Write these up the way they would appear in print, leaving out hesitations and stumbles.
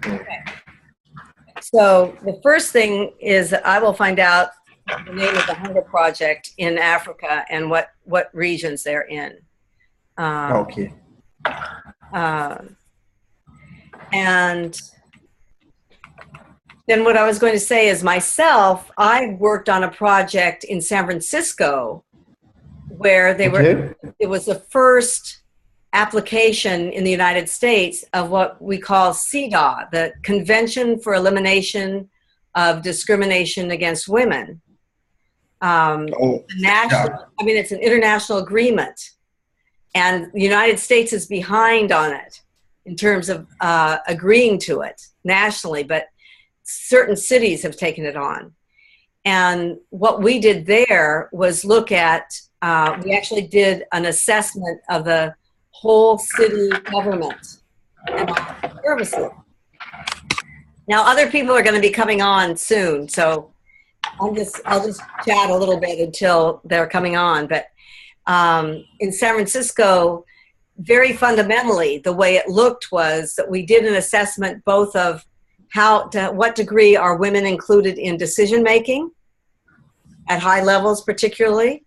Okay. So the first thing is that I will find out the name of the hunger project in Africa and what regions they're in. Okay. And then what I was going to say is myself, I worked on a project in San Francisco where it was the first application in the United States of what we call CEDAW, the Convention for Elimination of Discrimination Against Women. It's an international agreement, and the United States is behind on it in terms of agreeing to it nationally, but certain cities have taken it on. And what we did there was look at, we actually did an assessment of the whole city government and all the services. Now, other people are going to be coming on soon, so I'll just chat a little bit until they're coming on. But in San Francisco, very fundamentally, the way it looked was that we did an assessment both of to what degree are women included in decision making at high levels, particularly.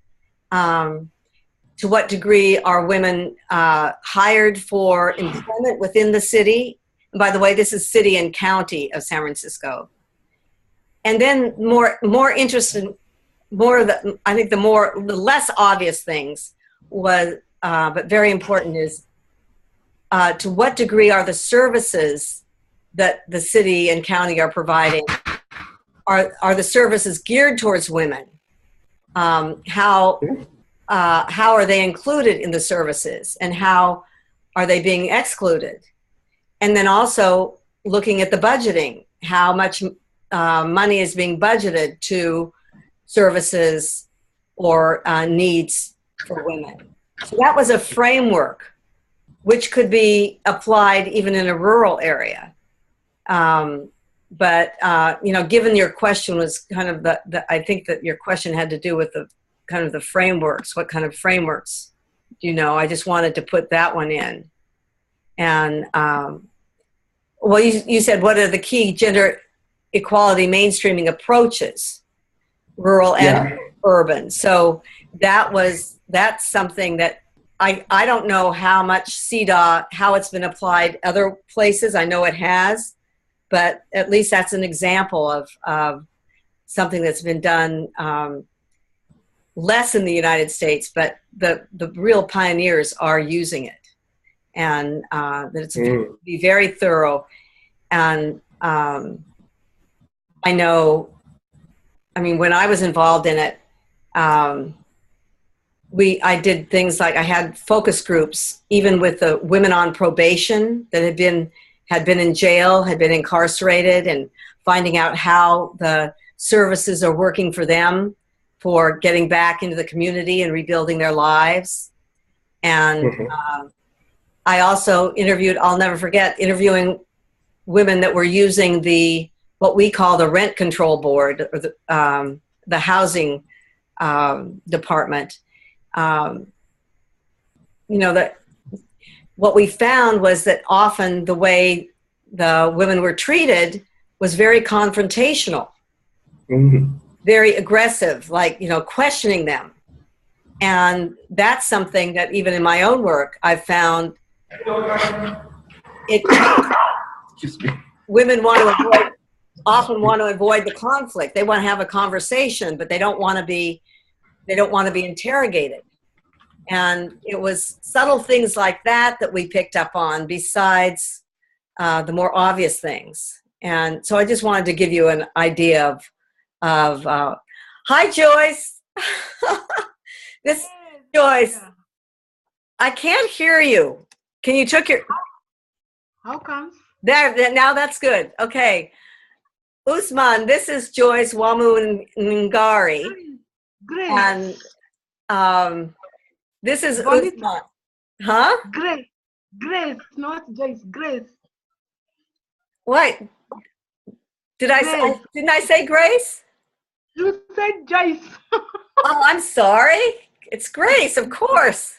To what degree are women hired for employment within the city? And by the way, this is city and county of San Francisco. And then more interesting, I think the less obvious things was, but very important, is to what degree are the services that the city and county are providing, are the services geared towards women? How are they included in the services, and how are they being excluded? And then also looking at the budgeting, how much money is being budgeted to services or needs for women. So that was a framework which could be applied even in a rural area. Given your question was kind of I think that your question had to do with the kind of the frameworks. What kind of frameworks do you know? I just wanted to put that one in. And well, you said, what are the key gender equality mainstreaming approaches, rural and urban? So that's something that I don't know how much CEDAW, how it's been applied other places. I know it has, but at least that's an example of something that's been done less in the United States, but the real pioneers are using it, and that it's be very thorough. And I know, I mean, when I was involved in it, I did things like I had focus groups, even with the women on probation that had been in jail, had been incarcerated, and finding out how the services are working for them for getting back into the community and rebuilding their lives. And I also interviewed, I'll never forget, interviewing women that were using what we call the rent control board, or the housing department. What we found was that often the way the women were treated was very confrontational, very aggressive, like, questioning them. And that's something that even in my own work, I've found women often want to avoid the conflict. They want to have a conversation, but they don't want to be interrogated. And it was subtle things like that we picked up on, besides the more obvious things. And so I just wanted to give you an idea of hi, Joyce. Joyce, I can't hear you. Can you took your... How come? There, now that's good. Okay. Usman, this is Joyce Wamuegngare. Grace. And this is Bonita. Usman. Huh? Grace, not Joyce. Grace. What? Didn't I say Grace? You said Joyce. Oh, I'm sorry. It's Grace, of course.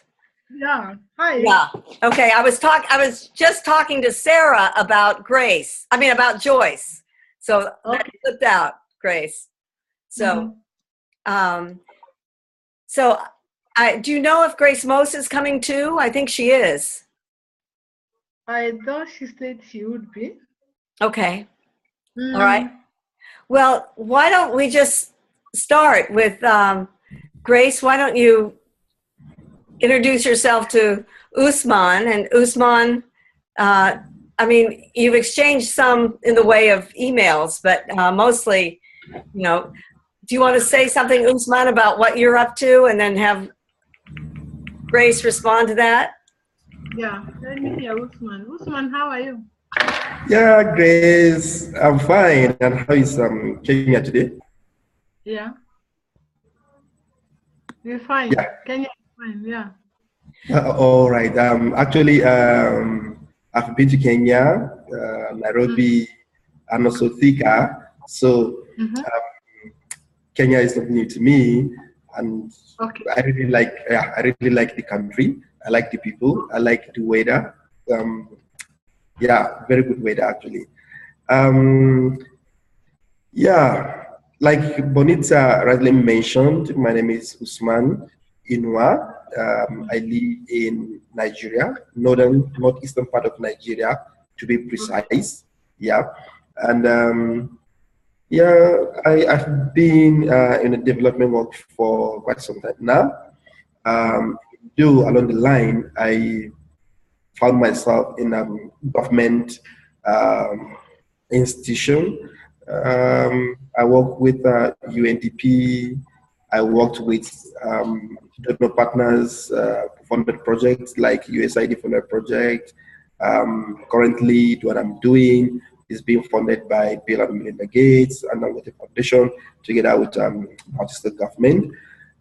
Yeah. Hi. Yeah. Okay. I was just talking to Sarah about Grace. I mean about Joyce. So that Okay. slipped out, Grace. So, so do you know if Grace Mose is coming too? I think she is. I thought she said she would be. Okay. All right. Well, why don't we just start with Grace? Why don't you introduce yourself to Usman? And Usman, I mean, you've exchanged some in the way of emails, but mostly, you know, do you want to say something, Usman, about what you're up to and then have Grace respond to that? Yeah. Let me hear Usman. Usman, how are you? Yeah, Grace, I'm fine. And how is Kenya today? Yeah. We're fine. Yeah. Kenya is fine. Yeah. All right. Actually, I've been to Kenya, Nairobi, and also Thika. So Kenya is not new to me, and Okay. I really like. Yeah, I really like the country. I like the people. I like the weather. Yeah, very good weather actually. Yeah, like Bonita rightly mentioned, my name is Usman Inuwa. I live in Nigeria, northeastern part of Nigeria, to be precise. Yeah, and yeah, I've been in a development work for quite some time now. Though along the line, I found myself in a government um, institution. I worked with UNDP. I worked with donor partners, funded projects like USAID funded project. Currently, what I'm doing is being funded by Bill and Melinda Gates and with the foundation together with Manchester government.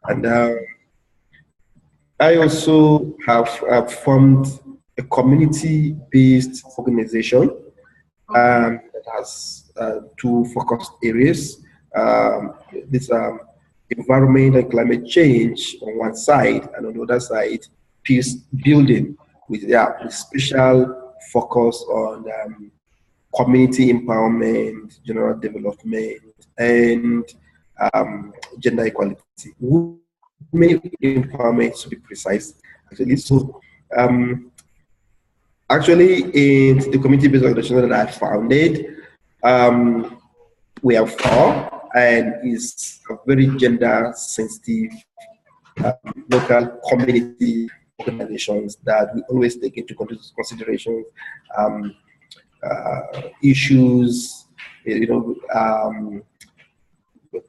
And I also have formed a community-based organization that has two focused areas. This environment and climate change on one side, and on the other side, peace building with special focus on community empowerment, general development, and gender equality. Women empowerment, to be precise. Actually, so actually, in the community-based organization that I founded, we have four, and it's a very gender-sensitive local community organizations that we always take into consideration issues,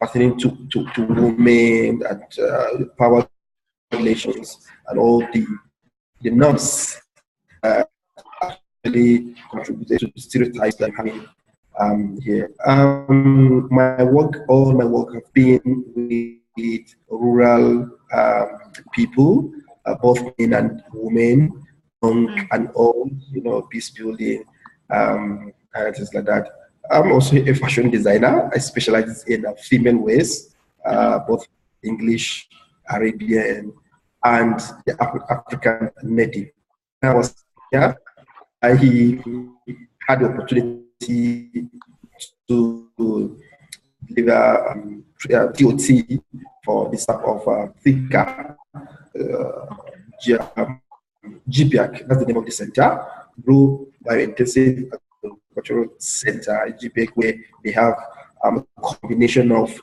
pertaining to women and power relations and all the norms actually contributed to the stereotypes that I'm having here. All my work have been with rural people, both men and women, young and old, peace building, and things like that. I'm also a fashion designer. I specialize in female wears, both English, Arabian, and the African native. I was here. I had the opportunity to deliver TOT for this type of Thika GPAC. That's the name of the center, Group Biointensive Agricultural Center, GPAC, where they have a combination of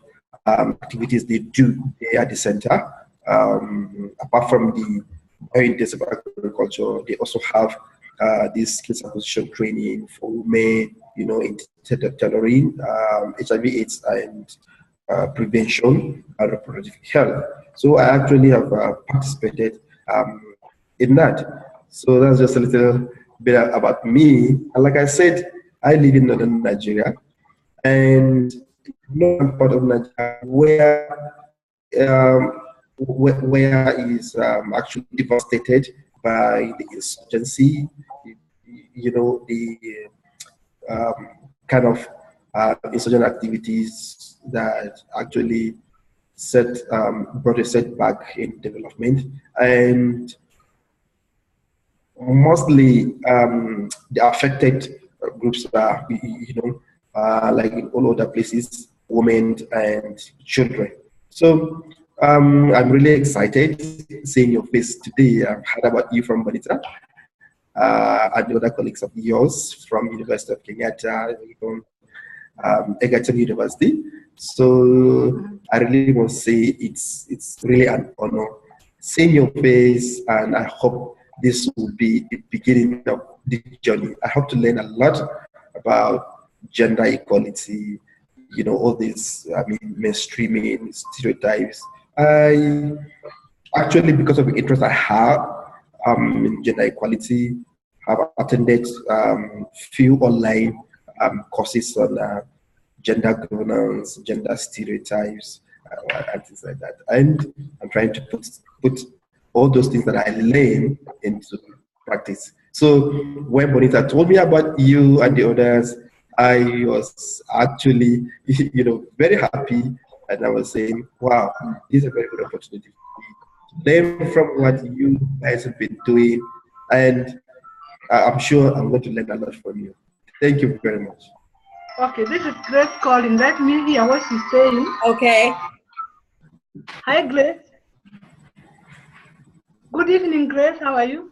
activities they do there at the center. Apart from the biointensive agriculture, they also have this skills acquisition training for women, in tailoring, HIV/AIDS, and prevention and reproductive health. So I actually have participated in that. So that's just a little bit about me. And like I said, I live in northern Nigeria, and northern part of Nigeria where is actually devastated by the insurgency, the kind of insurgent activities that actually brought a setback in development. And mostly the affected groups are, like in all other places, women and children. So I'm really excited seeing your face today. I've heard about you from Bonita and the other colleagues of yours from University of Kenyatta, even Egerton University. So I really want to say it's really an honor seeing your face, and I hope this will be the beginning of the journey. I hope to learn a lot about gender equality, all these, mainstreaming stereotypes. I actually, because of the interest I have in gender equality, have attended few online courses on gender governance, gender stereotypes, and things like that. And I'm trying to put all those things that I learn into practice. So when Bonita told me about you and the others, I was actually, very happy, and I was saying, wow, this is a very good opportunity for me to learn from what you guys have been doing, and I'm sure I'm going to learn a lot from you. Thank you very much. Okay, this is Grace calling. Let me hear what she's saying. Okay. Hi, Grace. Good evening, Grace. How are you?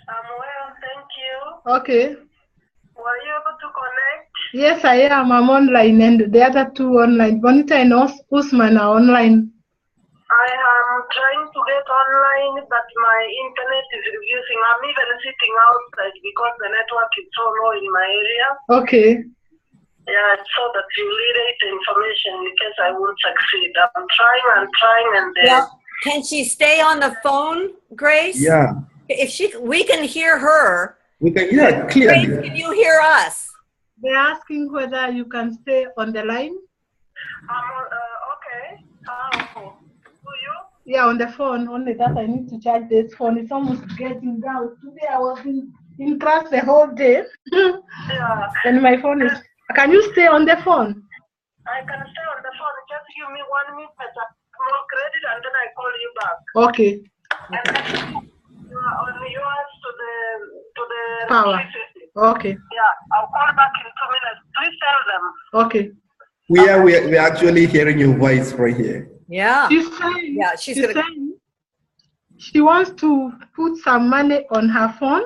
I'm well, thank you. Okay. Were you able to connect? Yes, I am. I'm online, and the other two online. Bonita and Usman are online. I am trying to get online, but my internet is reducing. I'm even sitting outside because the network is so low in my area. Okay. Yeah, so that you relay the information in case I won't succeed. I'm trying, and then... Well, can she stay on the phone, Grace? Yeah. If we can hear her. We can hear clearly. Grace, can you hear us? They're asking whether you can stay on the line. Okay. How? Do you? Yeah, on the phone. Only that I need to charge this phone. It's almost getting down. Today I was in class the whole day. Yeah. And my phone is... Can you stay on the phone? I can stay on the phone. Just give me 1 minute, more credit, and then I call you back. Okay. And then you are on yours to the Power. electricity. Okay. Yeah, I'll call back in 2 minutes. Please tell them. Okay. We're actually hearing your voice right here. Yeah. She's saying, Yeah, she's gonna... saying she wants to put some money on her phone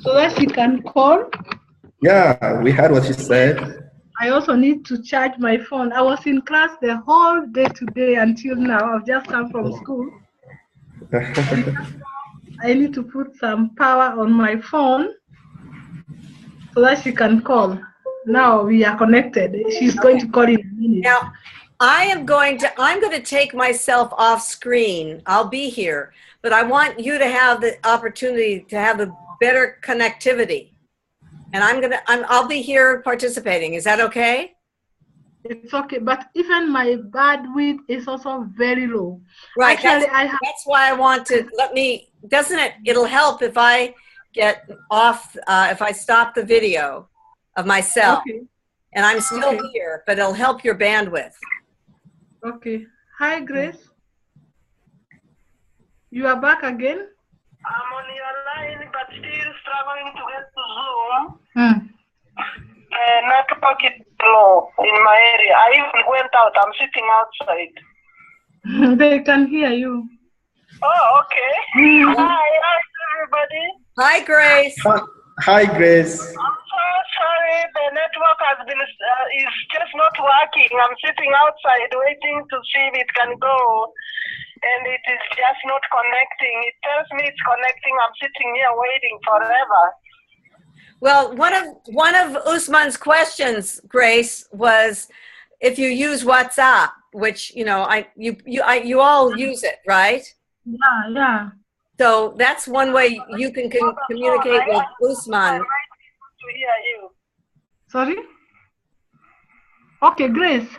so that she can call. Yeah, we heard what she said. I also need to charge my phone. I was in class the whole day today until now. I've just come from school. I need to put some power on my phone so that she can call. Now we are connected. She's going to call in a minute. Now, I'm going to take myself off screen. I'll be here, but I want you to have the opportunity to have a better connectivity. And I'll be here participating. Is that okay? It's okay, but even my bandwidth is also very low. Right. Actually, that's why I want to it'll help if I get off, if I stop the video of myself. Okay. And I'm still here, but it'll help your bandwidth. Okay. Hi, Grace. You are back again? I'm on your line, but still struggling to get to Zoom. The network is low in my area. I even went out. I'm sitting outside. They can hear you. Oh, okay. Hi, everybody. Hi, Grace. Hi, Grace. I'm so sorry. The network has been is just not working. I'm sitting outside waiting to see if it can go. And it is just not connecting. It tells me it's connecting. I'm sitting here waiting forever. Well, one of Usman's questions, Grace, was if you use WhatsApp, which you all use it, right? Yeah. So that's one way you can communicate with Usman. To hear you. Sorry? Okay, Grace.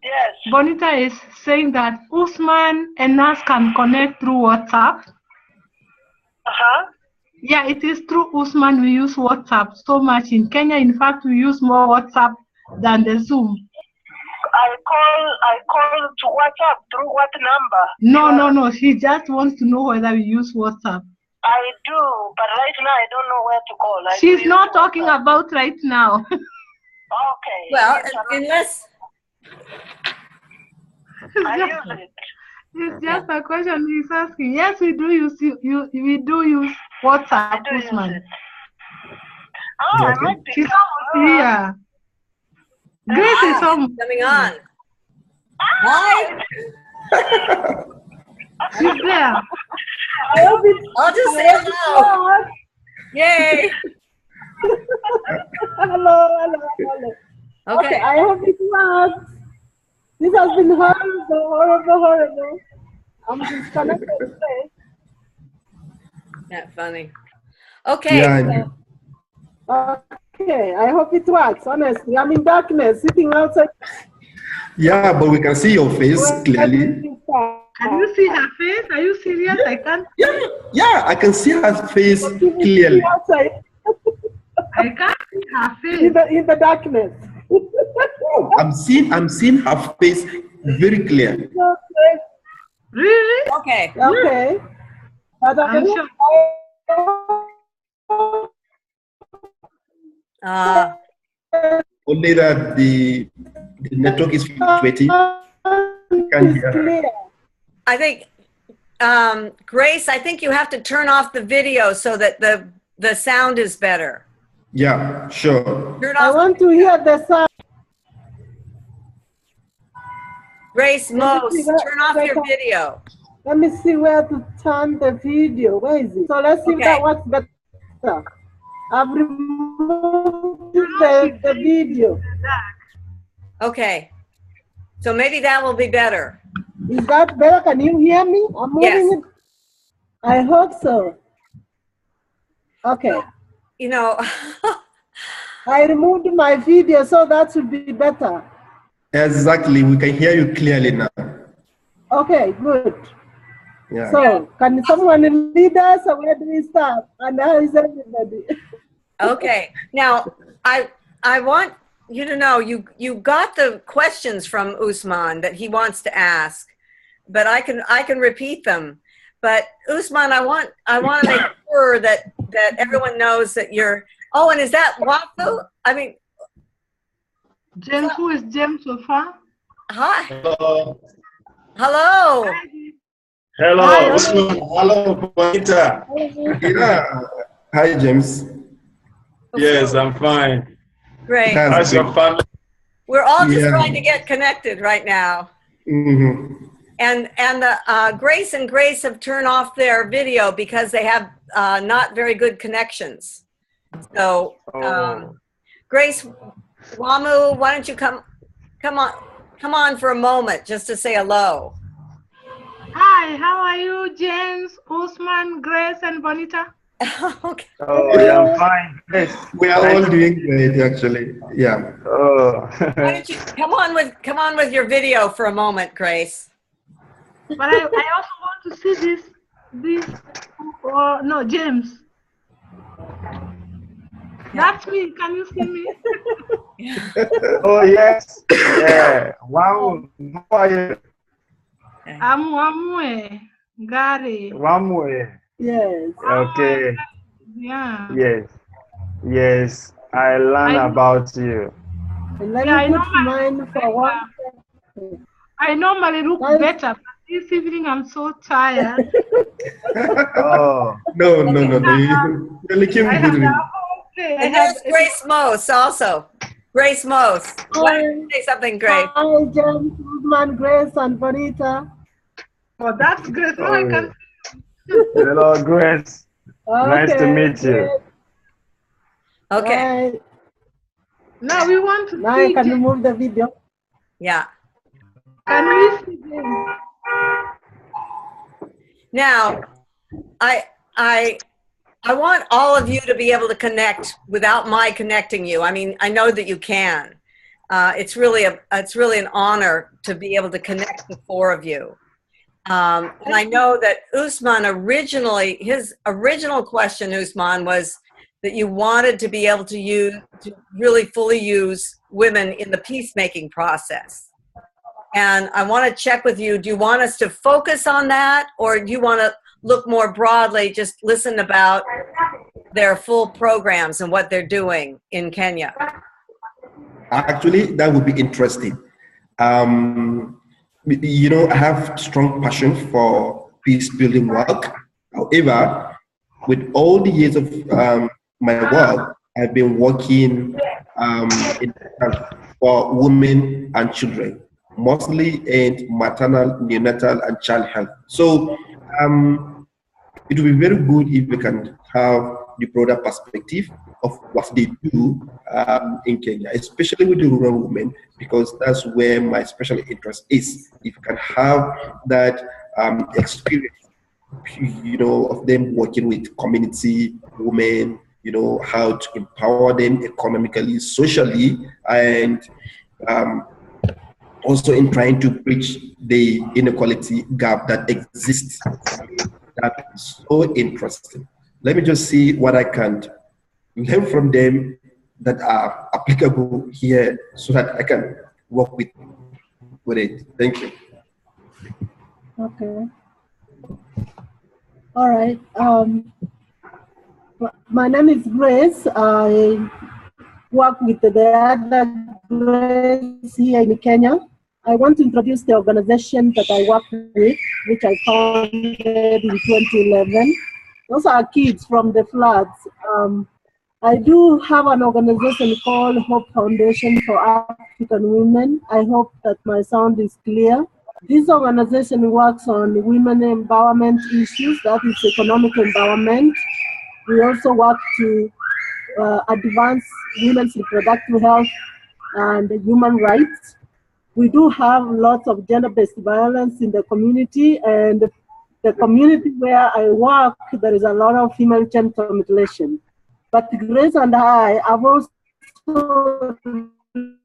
Yes. Bonita is saying that Usman and us can connect through WhatsApp. Yeah, it is through Usman we use WhatsApp so much in Kenya. In fact, we use more WhatsApp than the Zoom. I call to WhatsApp through what number? No. She just wants to know whether we use WhatsApp. I do, but right now I don't know where to call. She's not talking about right now. Okay. Well, unless I use it. It's just a question he's asking. Yes, we do use we do use WhatsApp, I do use Usman. it. Oh, I Okay. might be. She's almost here. Grace is almost coming on. Hi. She's there. I'll just say hello. Yay. Hello. Okay. I hope it works. This has been horrible. I'm disconnected today. Not funny. Okay. Yeah. Okay, I hope it works. Honestly, I'm in darkness, sitting outside. Yeah, but we can see your face clearly. Can you see her face? Are you serious? I can't. Yeah, I can see her face clearly. Outside I can't see her face. in the darkness. I'm seeing her face very clear. Okay. Really? Okay. Okay. But I'm sure. Only that the network is fluctuating. It's clear. I think, Grace, I think you have to turn off the video so that the sound is better. Yeah, sure. Turn I off. want to hear the sound. Grace, Mose, turn off your video. Let me see where to turn the video. Where is it? So let's see if that works better. I've removed the video. Okay. So maybe that will be better. Is that better? Can you hear me? I'm moving it. I hope so. Okay. You know, I removed my video, so that should be better. Exactly. We can hear you clearly now. Okay, good. Yeah. So, can someone lead us, or where do we start? And how is everybody? okay. Now, I want you to know you got the questions from Usman that he wants to ask, but I can repeat them. But Usman, I want to make sure that everyone knows that you're. Oh, and is that Wafuh? I mean, James, who is James so far? hi. Hello. Hello. Hello. Usman. Hello, Bonita. Yeah. Hi, James. Yes, I'm fine. Great. How's your family? We're all just trying to get connected right now. Mm-hmm. And Grace and Grace have turned off their video because they have not very good connections. So, Grace, Wamu, why don't you come on for a moment just to say hello. Hi, how are you, James, Usman, Grace, and Bonita? Okay. Oh, yeah, I'm fine. Yes. We are all doing great, actually. Yeah. Oh. Why don't you come on with your video for a moment, Grace? But I also want to see this. No, James. That's me. Can you see me? Oh, yes. Yeah. Wow. How are you? I'm Wamuegngare. Wamuegngare. Yes. Okay. Yeah. Yes. I learn about you. And let me put mine for one second. I normally look better, but this evening I'm so tired. Oh. No. You're looking good. And there's Grace Mose also. Grace Mose. Why don't you say something, Grace? Hi, James, Usman, Grace, and Bonita. Oh, that's great. Now I can. Hello, Grace. Okay, Nice to meet you. Okay. Right. Now we want to Now see I can James. remove the video. Yeah. Can we see James? Now, I want all of you to be able to connect without my connecting you. I mean, I know that you can. It's really an honor to be able to connect the four of you. And I know that Usman his original question, Usman, was that you wanted to be able to really fully use women in the peacemaking process. And I want to check with you, do you want us to focus on that, or do you want to look more broadly, just listen about their full programs and what they're doing in Kenya? Actually, that would be interesting. You know, I have strong passion for peace building work. However, with all the years of my work, I've been working for women and children, mostly in maternal, neonatal, and child health. So it would be very good if we can have the broader perspective of what they do in Kenya, especially with the rural women, because that's where my special interest is. If you can have that experience, you know, of them working with community women, you know, how to empower them economically, socially, and also in trying to bridge the inequality gap that exists. That is so interesting. Let me just see what I can learn from them that are applicable here so that I can work with it. Thank you. Okay. All right. My name is Grace. I work with the other Grace here in Kenya. I want to introduce the organization that I work with, which I founded in 2011. Those are kids from the floods. I do have an organization called Hope Foundation for African Women. I hope that my sound is clear. This organization works on women empowerment issues, that is economic empowerment. We also work to advance women's reproductive health and human rights. We do have lots of gender-based violence in the community, and the community where I work, there is a lot of female genital mutilation. But Grace and I have also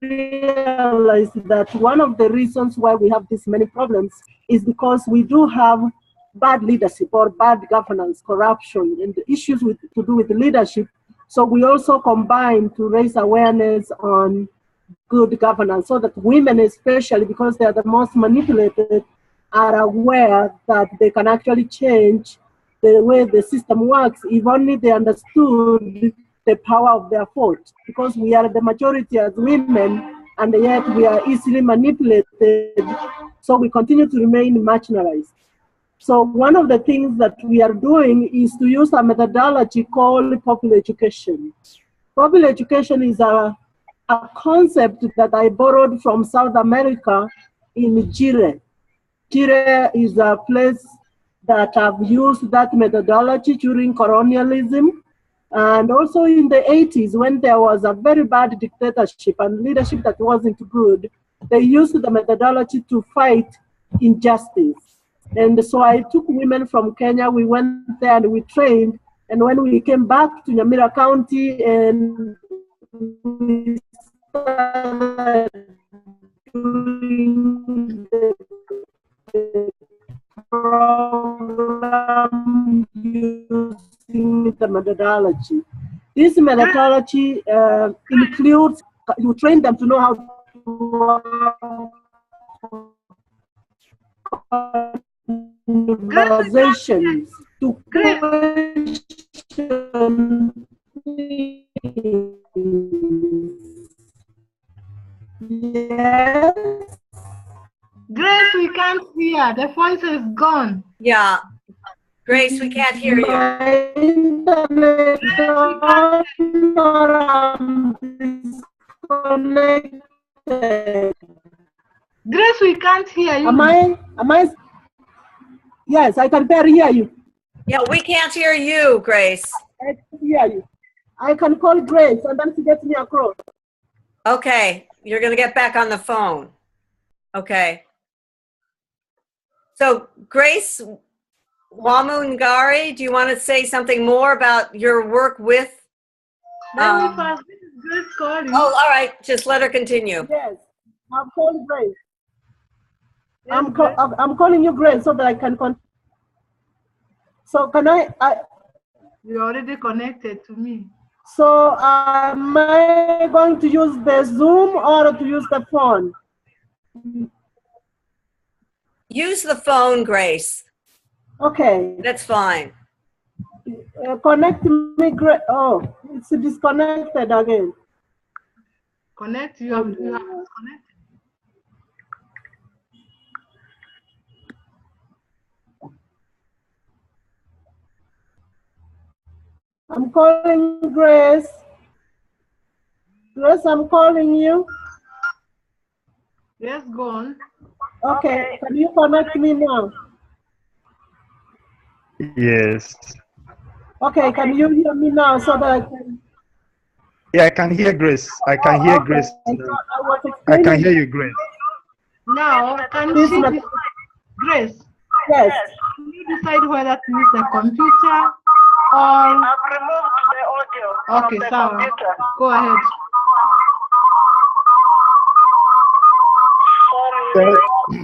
realized that one of the reasons why we have this many problems is because we do have bad leadership or bad governance, corruption, and the issues to do with leadership. So we also combine to raise awareness on good governance so that women, especially because they are the most manipulated, are aware that they can actually change the way the system works if only they understood the power of their vote. Because we are the majority as women, and yet we are easily manipulated, so we continue to remain marginalized. So one of the things that we are doing is to use a methodology called popular education. Popular education is a concept that I borrowed from South America in Chile. Chile is a place that have used that methodology during colonialism, and also in the 80s when there was a very bad dictatorship and leadership that wasn't good, they used the methodology to fight injustice. And so I took women from Kenya, we went there and we trained, and when we came back to Nyamira County and we started doing the program using the methodology. This methodology includes, you train them to know how to conversations, to question. Yes. Grace, we can't hear. The voice is gone. Yeah. Grace, we can't hear you. My internet disconnected. Grace, we can't hear you. Am I? Yes, I can barely hear you. Yeah, we can't hear you, Grace. I can hear you. I can call Grace and then she gets me across. Okay, you're going to get back on the phone. Okay. So, Grace Wamuegngare, do you want to say something more about your work with? Let me first, this is Grace calling. Oh, all right. Just let her continue. Yes, I'm calling Grace. Yes, I'm calling you Grace so that I can So can I You're already connected to me. So am I going to use the Zoom or to use the phone? Use the phone, Grace. Okay. That's fine. Connect me, oh, it's disconnected again. Connect, you have disconnected. I'm calling Grace. Grace, I'm calling you. Yes, go on. Okay, can you connect me now? Yes. Okay, can you hear me now so that I can? Yeah, I can hear Grace. I can hear Grace. I can hear you, Grace. Now, can This she not- decide, Grace, Yes. can you decide whether to use the computer or... I've removed the audio Okay, from the so computer. go ahead. Sorry.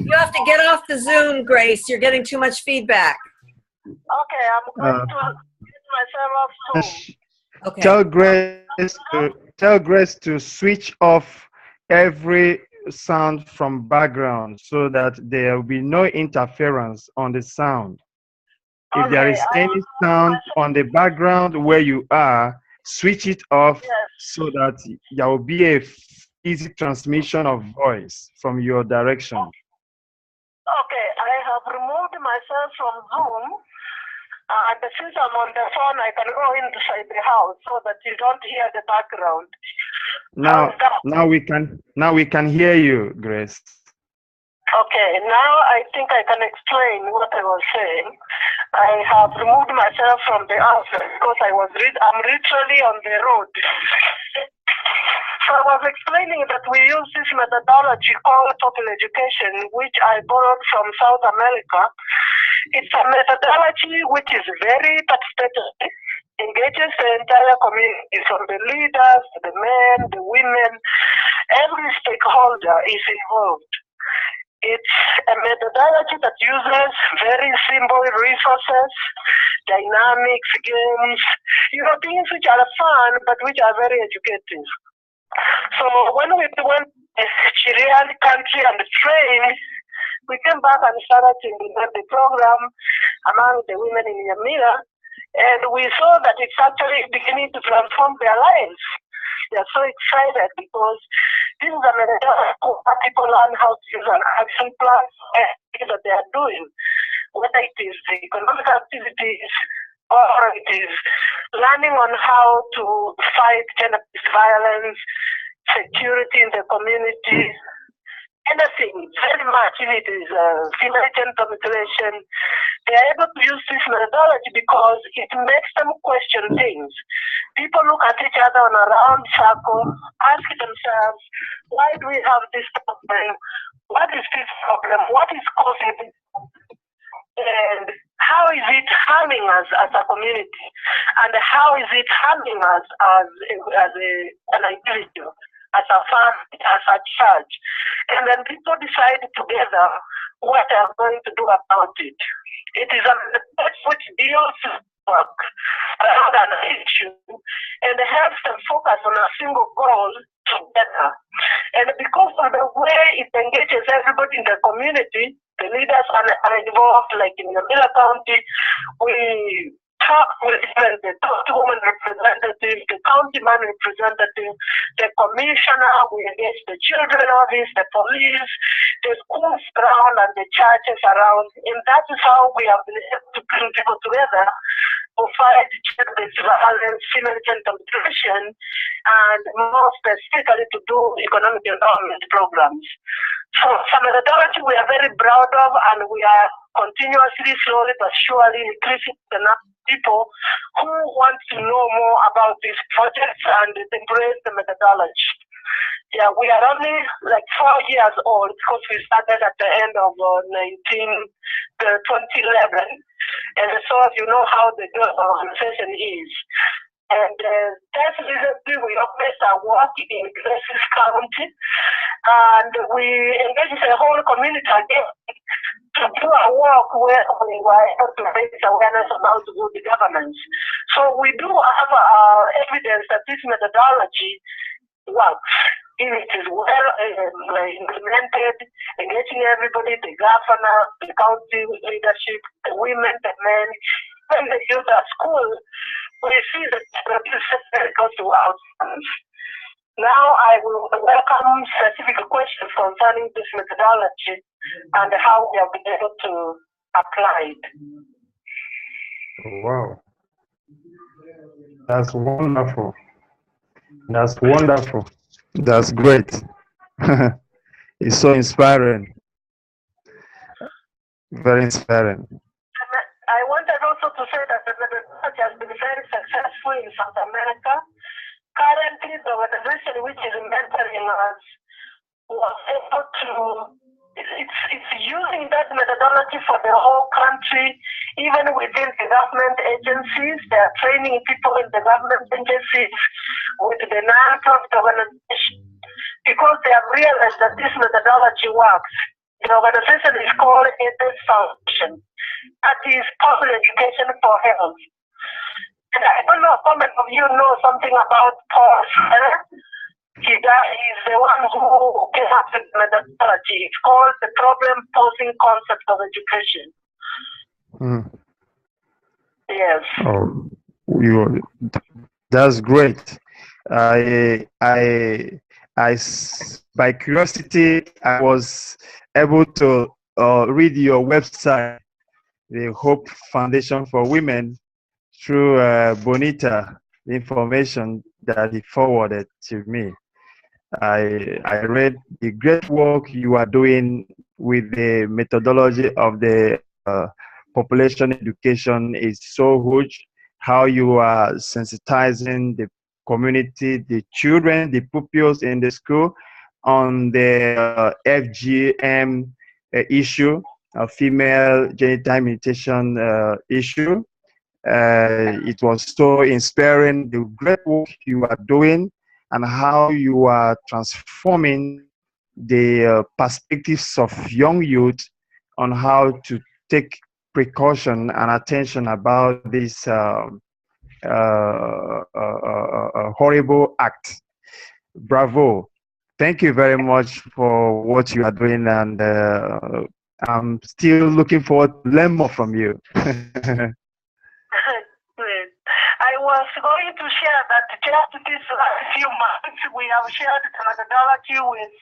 You have to get off the Zoom, Grace. You're getting too much feedback. Okay, I'm going to get myself off Zoom. Okay. Tell Grace to switch off every sound from background so that there will be no interference on the sound. If there is any sound on the background where you are, switch it off so that there will be a easy transmission of voice from your direction. Okay, I have removed myself from Zoom. And since I'm on the phone, I can go inside the house so that you don't hear the background. Now we can hear you, Grace. Okay, now I think I can explain what I was saying. I have removed myself from the house because I'm literally on the road. So I was explaining that we use this methodology called total education, which I borrowed from South America. It's a methodology which is very participatory, engages the entire community, from the leaders, the men, the women, every stakeholder is involved. It's a methodology that uses very simple resources, dynamics, games, things which are fun but which are very educative. So when we went to Chilean country and trained, we came back and started to implement the program among the women in Yamira, and we saw that it's actually beginning to transform their lives. They are so excited because this is a methodology where people learn how to use an action plan and that they are doing, whether it is the economic activities or it is learning on how to fight gender-based violence, security in the community, anything, very much if it is female genital mutilation. They are able to use this methodology because it makes them question things. People look at each other on a round circle, ask themselves, why do we have this problem? What is this problem? What is causing it? And how is it harming us as a community? And how is it harming us as an individual, as a family, as a church? And then people decide together what they are going to do about it. It is a method which deals with work around an issue and helps them focus on a single goal together. And because of the way it engages everybody in the community, the leaders are involved, like in Yamila County, we talk with the woman representative, the county man representative, the commissioner, we engage the children office, the police, the schools around and the churches around. And that is how we have been able to bring people together to fight gender-based violence, female genital mutilation, and more specifically to do economic empowerment programs. So some methodology we are very proud of, and we are continuously, slowly but surely increasing the number of people who want to know more about these projects and embrace the methodology. Yeah, we are only like 4 years old because we started at the end of 2011. And so you know how the organization is. And that's recently we organized our work in Graces County, and we engaged the whole community again to do our work where we were able to raise awareness about good governance. So we do have evidence that this methodology works. if it is well implemented, engaging everybody, the governor, the county leadership, the women, the men, and the youth at school, we see that this sector goes to outcomes. Now I will welcome specific questions concerning this methodology and how we have been able to apply it. Wow. That's wonderful. That's wonderful. That's great. It's so inspiring. Very inspiring. I wanted also to say that the methodology has been very successful in South America. Currently, the organization which is mentoring us was able to, it's using that methodology for the whole country, even within the government agencies. They are training people in the government agencies with the non-profit organization because they have realized that this methodology works. The organization is called ISAP Foundation. That is public education for health. And I don't know how many of you know something about Paul. He is the one who came up with the methodology. It's called the problem-posing concept of education. Yes. Oh, that's great. By curiosity, I was able to read your website, the Hope Foundation for Women, through Bonita, the information that he forwarded to me. I read the great work you are doing with the methodology of the population education is so huge. How you are sensitizing the community, the children, the pupils in the school on the FGM issue, female genital mutilation issue. It was so inspiring, the great work you are doing and how you are transforming the perspectives of young youth on how to take precaution and attention about this horrible act. Bravo. Thank you very much for what you are doing, and I'm still looking forward to learn more from you. I was going to share that just this last few months we have shared the methodology with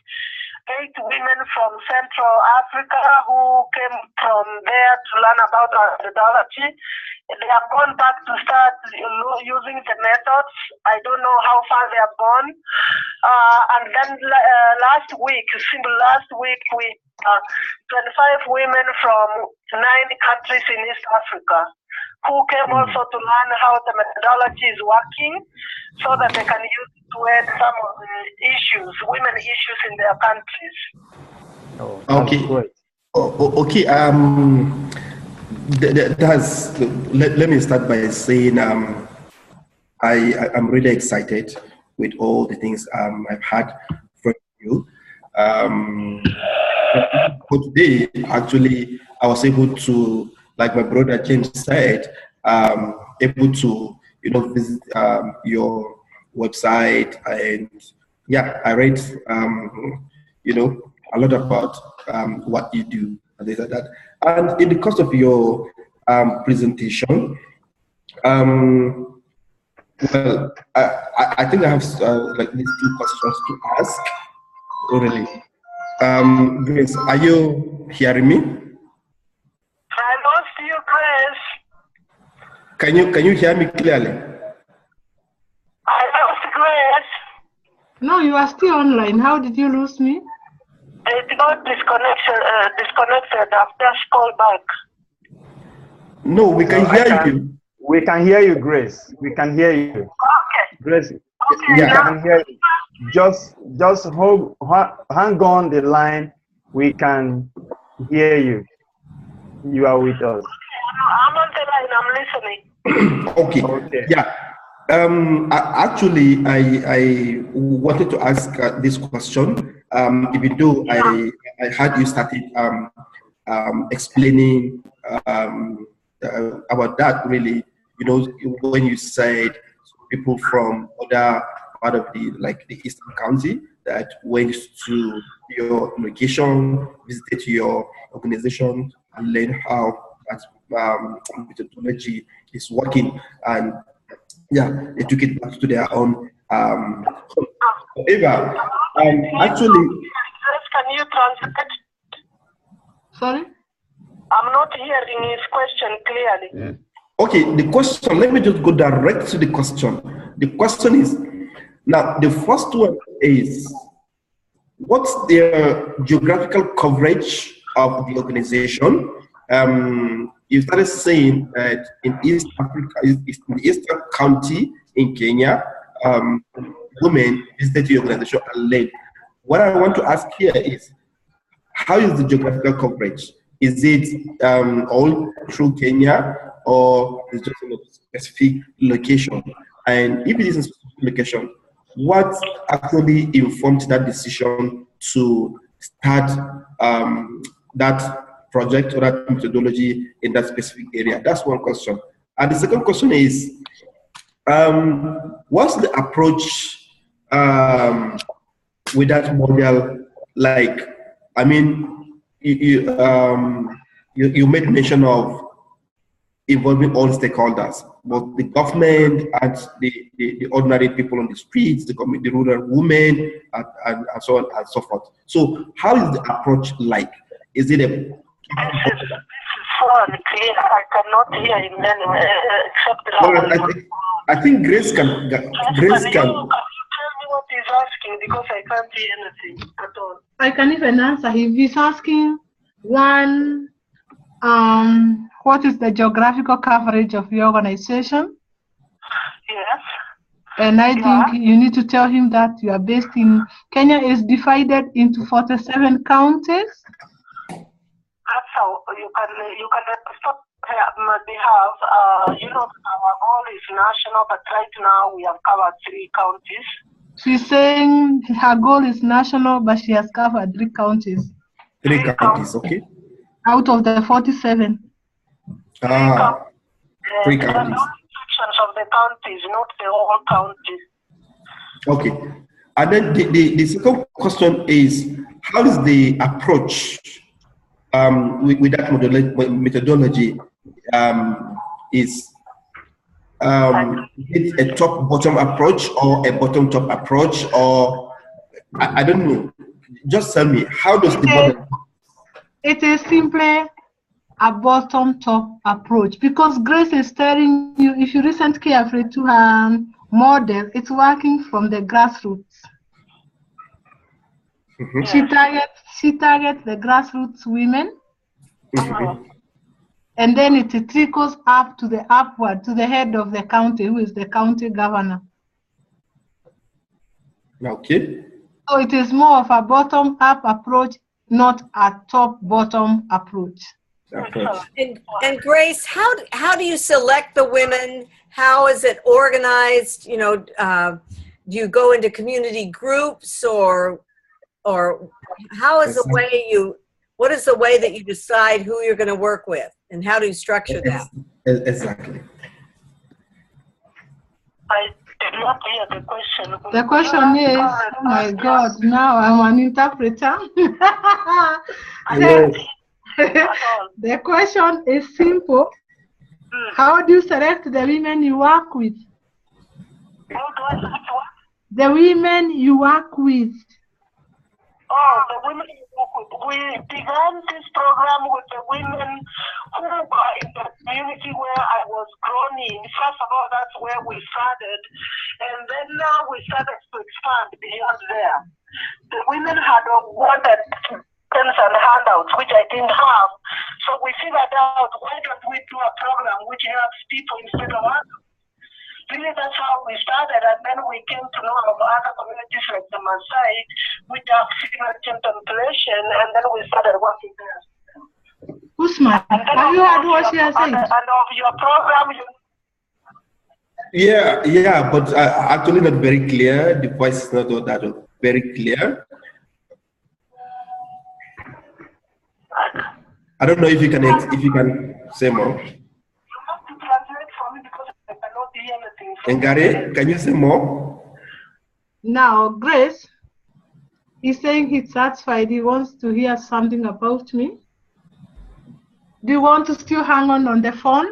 8 women from Central Africa who came from there to learn about our methodology. They have gone back to start using the methods. I don't know how far they have gone. And then last week we 25 women from 9 countries in East Africa who came also to learn how the methodology is working so that they can use it to end some of the issues, women issues in their countries. Okay. Great. Okay. Let me start by saying I'm really excited with all the things I've had from you. For today, actually, I was able to, like my brother James said, able to visit your website, and yeah, I read a lot about what you do and things like that. And in the course of your presentation, well, I think I have like these 2 questions to ask. Really, Grace, are you hearing me? I lost you, Grace. Can you hear me clearly? I lost Grace. No, you are still online. How did you lose me? It got disconnected after she called back. No, we can hear you. We can hear you, Grace. We can hear you. Okay. Grace, Okay, we can hear you. Just hang on the line. We can hear you. You are with us. I'm on the line. I'm listening. Okay. Yeah. Actually, I wanted to ask this question. Even though I had you started explaining about that, really, when you said people from other part of the Eastern County, that went to your location, visited your organization, and learned how that methodology is working, and yeah, they took it back to their own. However, actually, can you translate? Sorry? I'm not hearing his question clearly. Okay, the question, let me just go direct to the question. The question is, now the first one is, what's the geographical coverage of the organization? You started saying that in East Africa, in the Eastern County in Kenya, women visited your organization and led. What I want to ask here is, how is the geographical coverage? Is it all through Kenya, or is it just in a specific location? And if it is a specific location, what actually informed that decision to start that project or that methodology in that specific area? That's one question. And the second question is, what's the approach with that model like? I mean, you made mention of involving all stakeholders, both the government and the ordinary people on the streets, the rural women, and so on and so forth. So how is the approach like? Is it a... This is so unclear. I cannot hear him anyway, except I think Grace can... Can you tell me what he's asking, because I can't hear anything at all. I can even answer. He's asking one, what is the geographical coverage of your organization? Yes. And I think you need to tell him that you are based in Kenya is divided into 47 counties. That's how you can stop on my behalf. You know, our goal is national, but right now we have covered 3 counties. She's saying her goal is national, but she has covered 3 counties. 3 counties, okay. Out of the 47. 3 counties. Sections of the counties, not the whole counties. Okay. And then the second question is, how is the approach with that methodology? Is it a top-bottom approach or a bottom-top approach, or I don't know. Just tell me, how does the model? It is simply a bottom-top approach, because Grace is telling you, if you listen carefully to her model, it's working from the grassroots. Mm-hmm. She targets the grassroots women, Mm-hmm. and then it trickles up to the upward to the head of the county, who is the county governor. Okay. So it is more of a bottom-up approach, not a top-bottom approach. And Grace, how do you select the women? How is it organized? You know, do you go into community groups, or how is the way what is the way that you decide who you're going to work with, and how do you structure that? Exactly. I did not hear the question. The question is, oh my God, now I'm an interpreter. The question is simple. How do you select the women you work with? The women you work with. Oh, the women you work with. We began this program with the women who are in the community where I was grown in. First of all, that's where we started. And then now we started to expand beyond there. The women had wanted pens and handouts, which I didn't have. So we figured out, why don't we do a program which helps people instead of us? Really, that's how we started, and then we came to know of other communities like the Maasai, which have female contemplation, and then we started working there. Usman, have you heard what she has said? And of your program, Yeah, but actually not very clear. The voice is not that very clear. I don't know if you can say more. Ngare, can you say more? Now, Grace, He's saying he's satisfied. He wants to hear something about me. Do you want to still hang on the phone?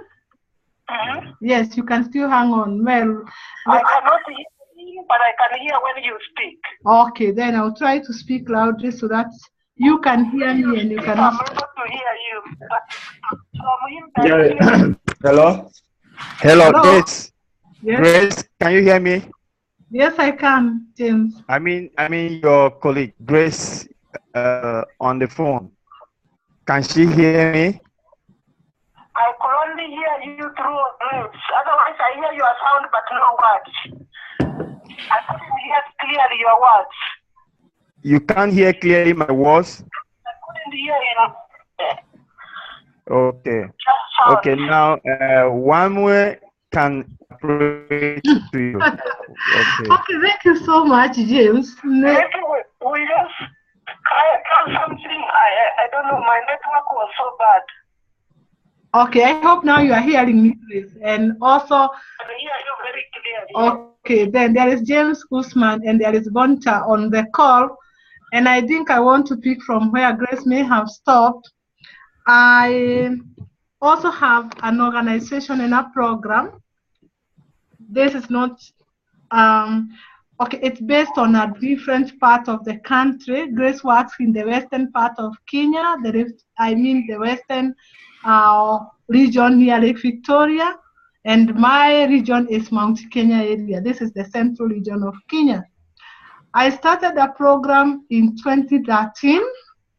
Yes, you can still hang on. Well, I cannot hear you, but I can hear when you speak. Okay, then I'll try to speak loudly so that you can hear me and you can I'm also. able to hear you. Hello? Hello, Hello? Grace. Yes. Grace, can you hear me? Yes, I can, James. I mean your colleague, Grace, on the phone. Can she hear me? I could only hear you through words. Otherwise, I hear your sound but no words. I couldn't hear clearly your words. You can't hear clearly my words? I couldn't hear you. Okay. Okay, now Wamuegngare can pray to you. Okay. Okay, thank you so much, James. We just, I something, I don't know, my network was so bad. Okay, I hope now you are hearing me, please. And also, I hear you very clearly. okay, then there is James Usman and there is Bonita on the call. And I think I want to pick from where Grace may have stopped. I also have an organization and a program. This is not, okay, it's based on a different part of the country. Grace works in the western part of Kenya, the western region here, Lake Victoria, and my region is Mount Kenya area. This is the central region of Kenya. I started a program in 2013,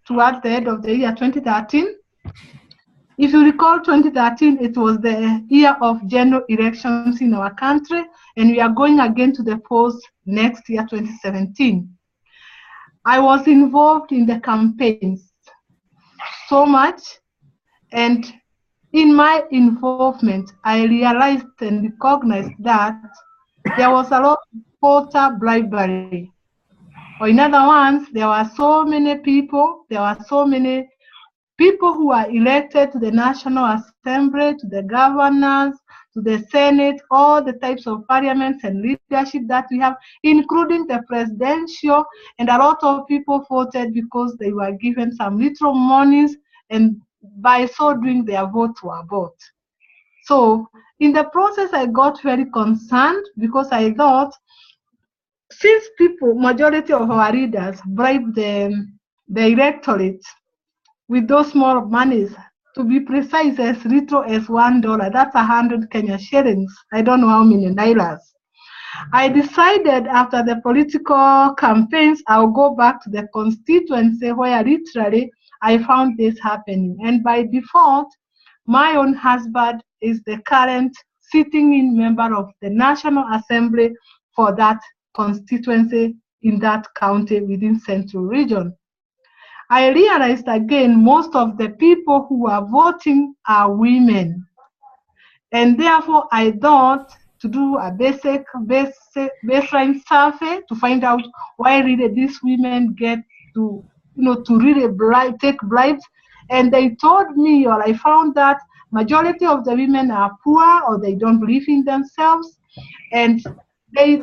towards the end of the year 2013. If you recall, 2013, it was the year of general elections in our country, and we are going again to the polls next year, 2017. I was involved in the campaigns so much, and in my involvement, I realized and recognized that there was a lot of voter bribery. Or in other words, there were so many people who are elected to the National Assembly, to the governors, to the Senate, all the types of parliaments and leadership that we have, including the presidential, and a lot of people voted because they were given some little monies, and by so doing their votes were bought. So in the process, I got very concerned because I thought, since majority of our leaders bribe the electorate with those small monies, to be precise, as little as $1, that's 100 Kenya shillings. I don't know how many nairas. I decided after the political campaigns, I'll go back to the constituency where literally I found this happening. And by default, my own husband is the current sitting-in member of the National Assembly for that constituency in that county within Central Region. I realized again, most of the people who are voting are women. And therefore, I thought to do a baseline survey to find out why really these women get to really take bribes. And they told me, or I found that majority of the women are poor, or they don't believe in themselves. And they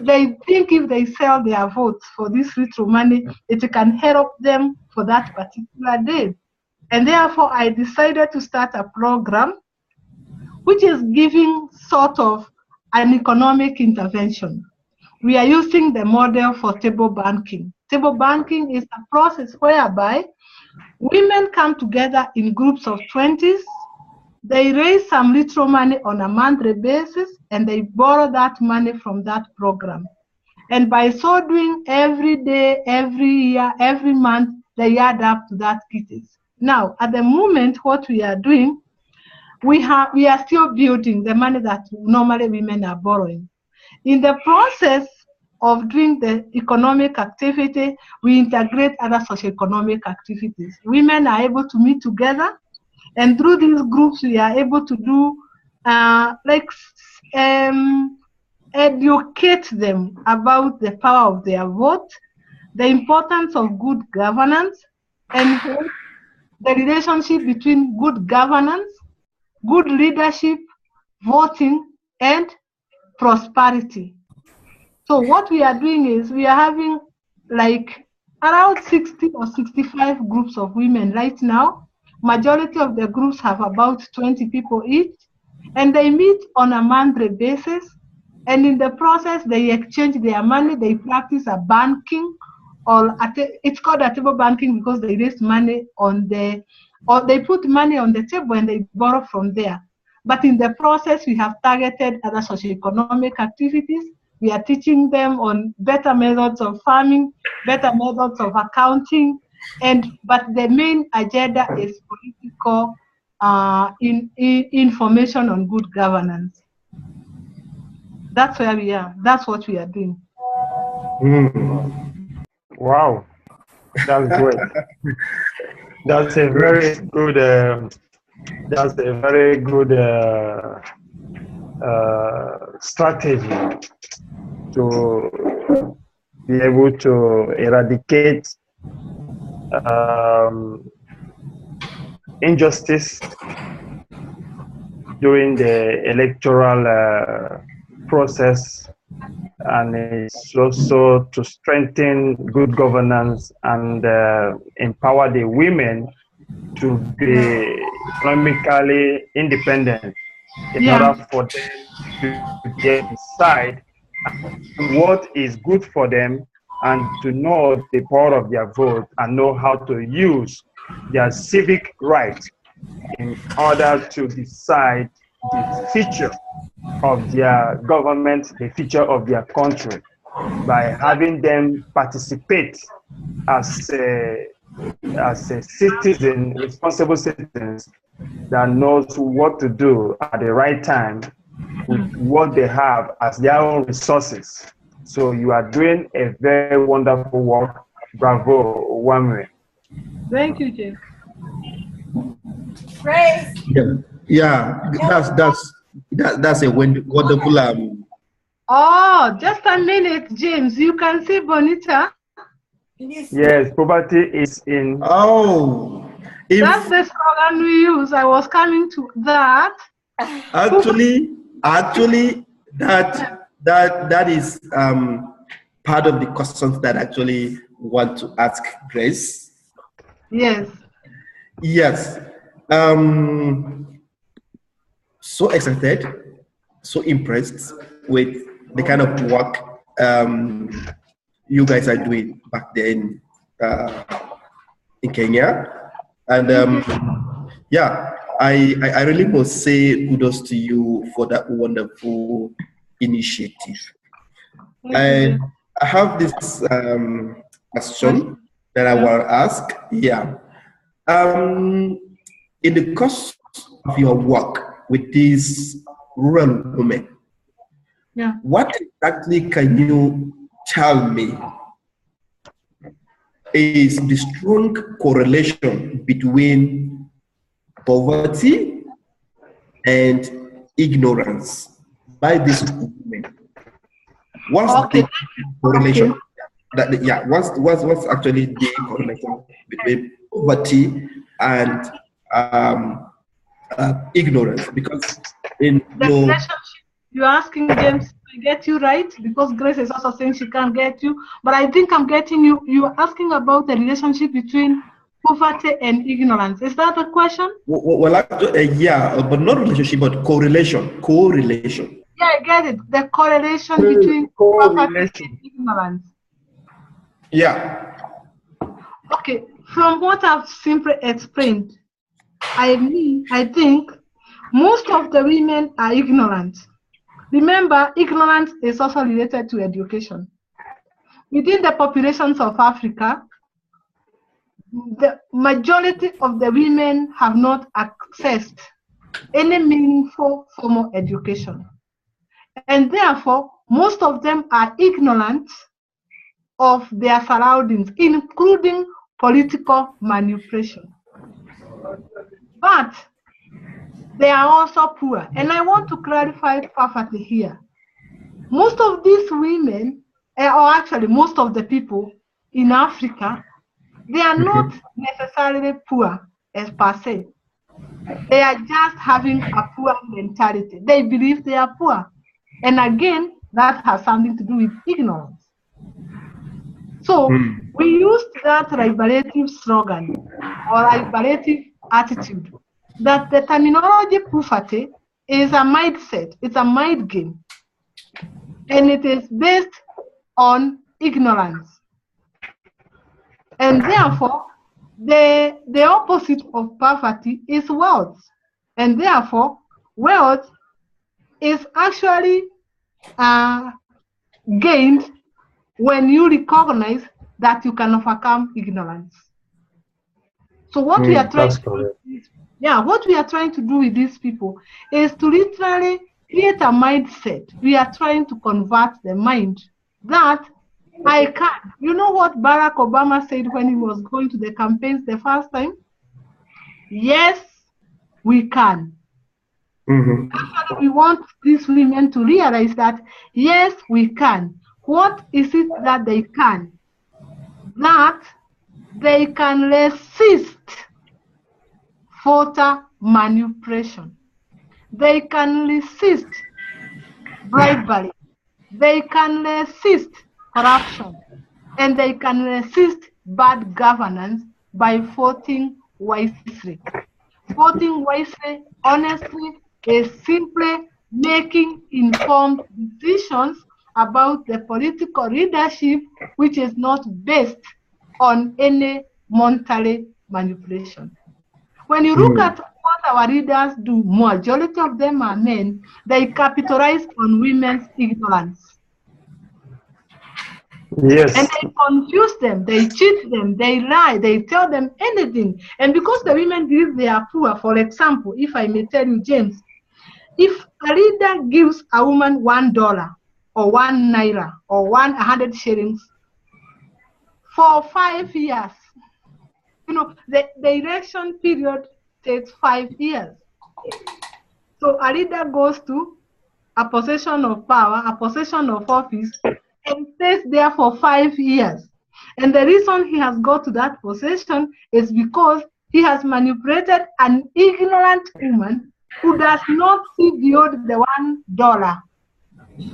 think if they sell their votes for this little money, it can help them for that particular day. And therefore, I decided to start a program which is giving sort of an economic intervention. We are using the model for table banking. Table banking is a process whereby women come together in groups of 20s. They raise some little money on a monthly basis, and they borrow that money from that program. And by so doing, every day, every year, every month, they add up to that kitties. Now, at the moment, what we are doing, we are still building the money that normally women are borrowing. In the process of doing the economic activity, we integrate other socioeconomic activities. Women are able to meet together, and through these groups, we are able to do educate them about the power of their vote, the importance of good governance, and the relationship between good governance, good leadership, voting, and prosperity. So what we are doing is we are having like around 60 or 65 groups of women right now. Majority of the groups have about 20 people each, and they meet on a monthly basis. And in the process, they exchange their money. They practice a banking, or it's called a table banking because they raise money on or they put money on the table and they borrow from there. But in the process, we have targeted other socioeconomic activities. We are teaching them on better methods of farming, better methods of accounting, but the main agenda is political information on good governance. That's where we are. That's what we are doing. Wow, that's great. That's a very good. That's a very good strategy to be able to eradicate injustice during the electoral process, and it's also to strengthen good governance and empower the women to be economically independent in order for them to decide what is good for them and to know the power of their vote and know how to use their civic right in order to decide the future of their government, the future of their country, by having them participate as a citizen, responsible citizens that knows what to do at the right time with what they have as their own resources. So you are doing a very wonderful work. Bravo, Wamuegngare. Thank you, Jim. Grace. Yeah, that's a wonderful. Oh, just a minute, James. You can see Bonita. Yes, poverty is in. Oh, that's the slogan we use. I was coming to that. Actually, that is part of the questions that I actually want to ask Grace. Yes. Yes. So excited, so impressed with the kind of work you guys are doing back there in Kenya. And yeah, I really must say kudos to you for that wonderful initiative. And I have this question that I will ask. Yeah. In the course of your work with these rural women, what exactly can you tell me is the strong correlation between poverty and ignorance by these women? What's the correlation? What's actually the correlation between poverty and ignorance? Because in you're asking James to get you right, because Grace is also saying she can't get you, but I think I'm getting you. You're asking about the relationship between poverty and ignorance. Is that a question? Well, yeah, but not relationship, but correlation. Correlation. Yeah, I get it. The correlation between poverty and ignorance. Yeah. Okay, from what I've simply explained, I think most of the women are ignorant. Remember, ignorance is also related to education. Within the populations of Africa, the majority of the women have not accessed any meaningful formal education. And therefore, most of them are ignorant of their surroundings, including political manipulation. But they are also poor. And I want to clarify perfectly here. Most of these women, or actually most of the people in Africa, they are not necessarily poor as per se. They are just having a poor mentality. They believe they are poor. And again, that has something to do with ignorance. So we used that liberative slogan or liberative attitude that the terminology poverty is a mindset, it's a mind game, and it is based on ignorance. And therefore, the opposite of poverty is wealth. And therefore, wealth is actually gained when you recognize that you can overcome ignorance. So what we are trying to do what we are trying to do with these people is to literally create a mindset. We are trying to convert the mind that I can. You know what Barack Obama said when he was going to the campaigns the first time? Yes, we can. Actually, we want these women to realize that yes, we can. What is it that they can? That they can resist voter manipulation. They can resist bribery. They can resist corruption. And they can resist bad governance by voting wisely. Voting wisely, honestly, is simply making informed decisions about the political leadership, which is not based on any monetary manipulation. When you look at what our leaders do, majority of them are men, they capitalize on women's ignorance. Yes. And they confuse them, they cheat them, they lie, they tell them anything. And because the women believe they are poor, for example, if I may tell you, James, if a leader gives a woman $1 or 1 naira or 100 shillings for 5 years, you know, the election period takes 5 years. So a leader goes to a position of power, a position of office, and stays there for 5 years. And the reason he has got to that position is because he has manipulated an ignorant woman who does not see beyond the $1.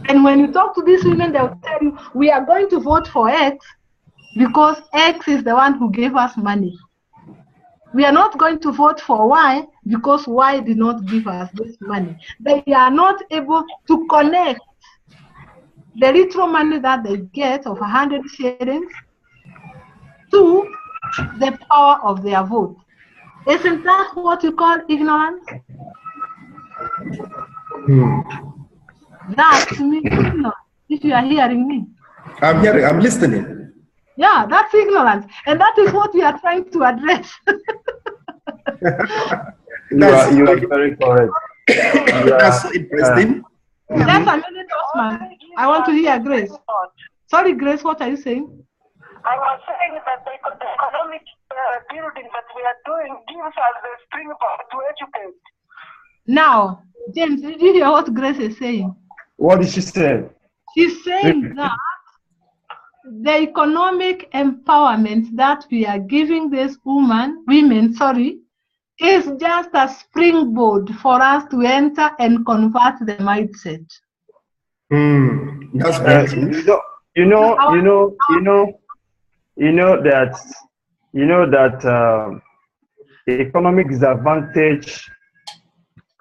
And when you talk to these women, they'll tell you, we are going to vote for X because X is the one who gave us money. We are not going to vote for Y because Y did not give us this money. They are not able to connect the little money that they get of 100 shillings to the power of their vote. Isn't that what you call ignorance? That to me is ignorance, if you are hearing me. I'm hearing, I'm listening. Yeah, that's ignorance. And that is what we are trying to address. You are very correct. That's so interesting. Just a minute, Usman. I want to hear Grace. Sorry, Grace, what are you saying? I was saying that the economic building that we are doing gives us the springboard to educate. Now, James, did you hear what Grace is saying? What did she say? She's saying that the economic empowerment that we are giving these women, is just a springboard for us to enter and convert the mindset. That's very true. You know that economic disadvantage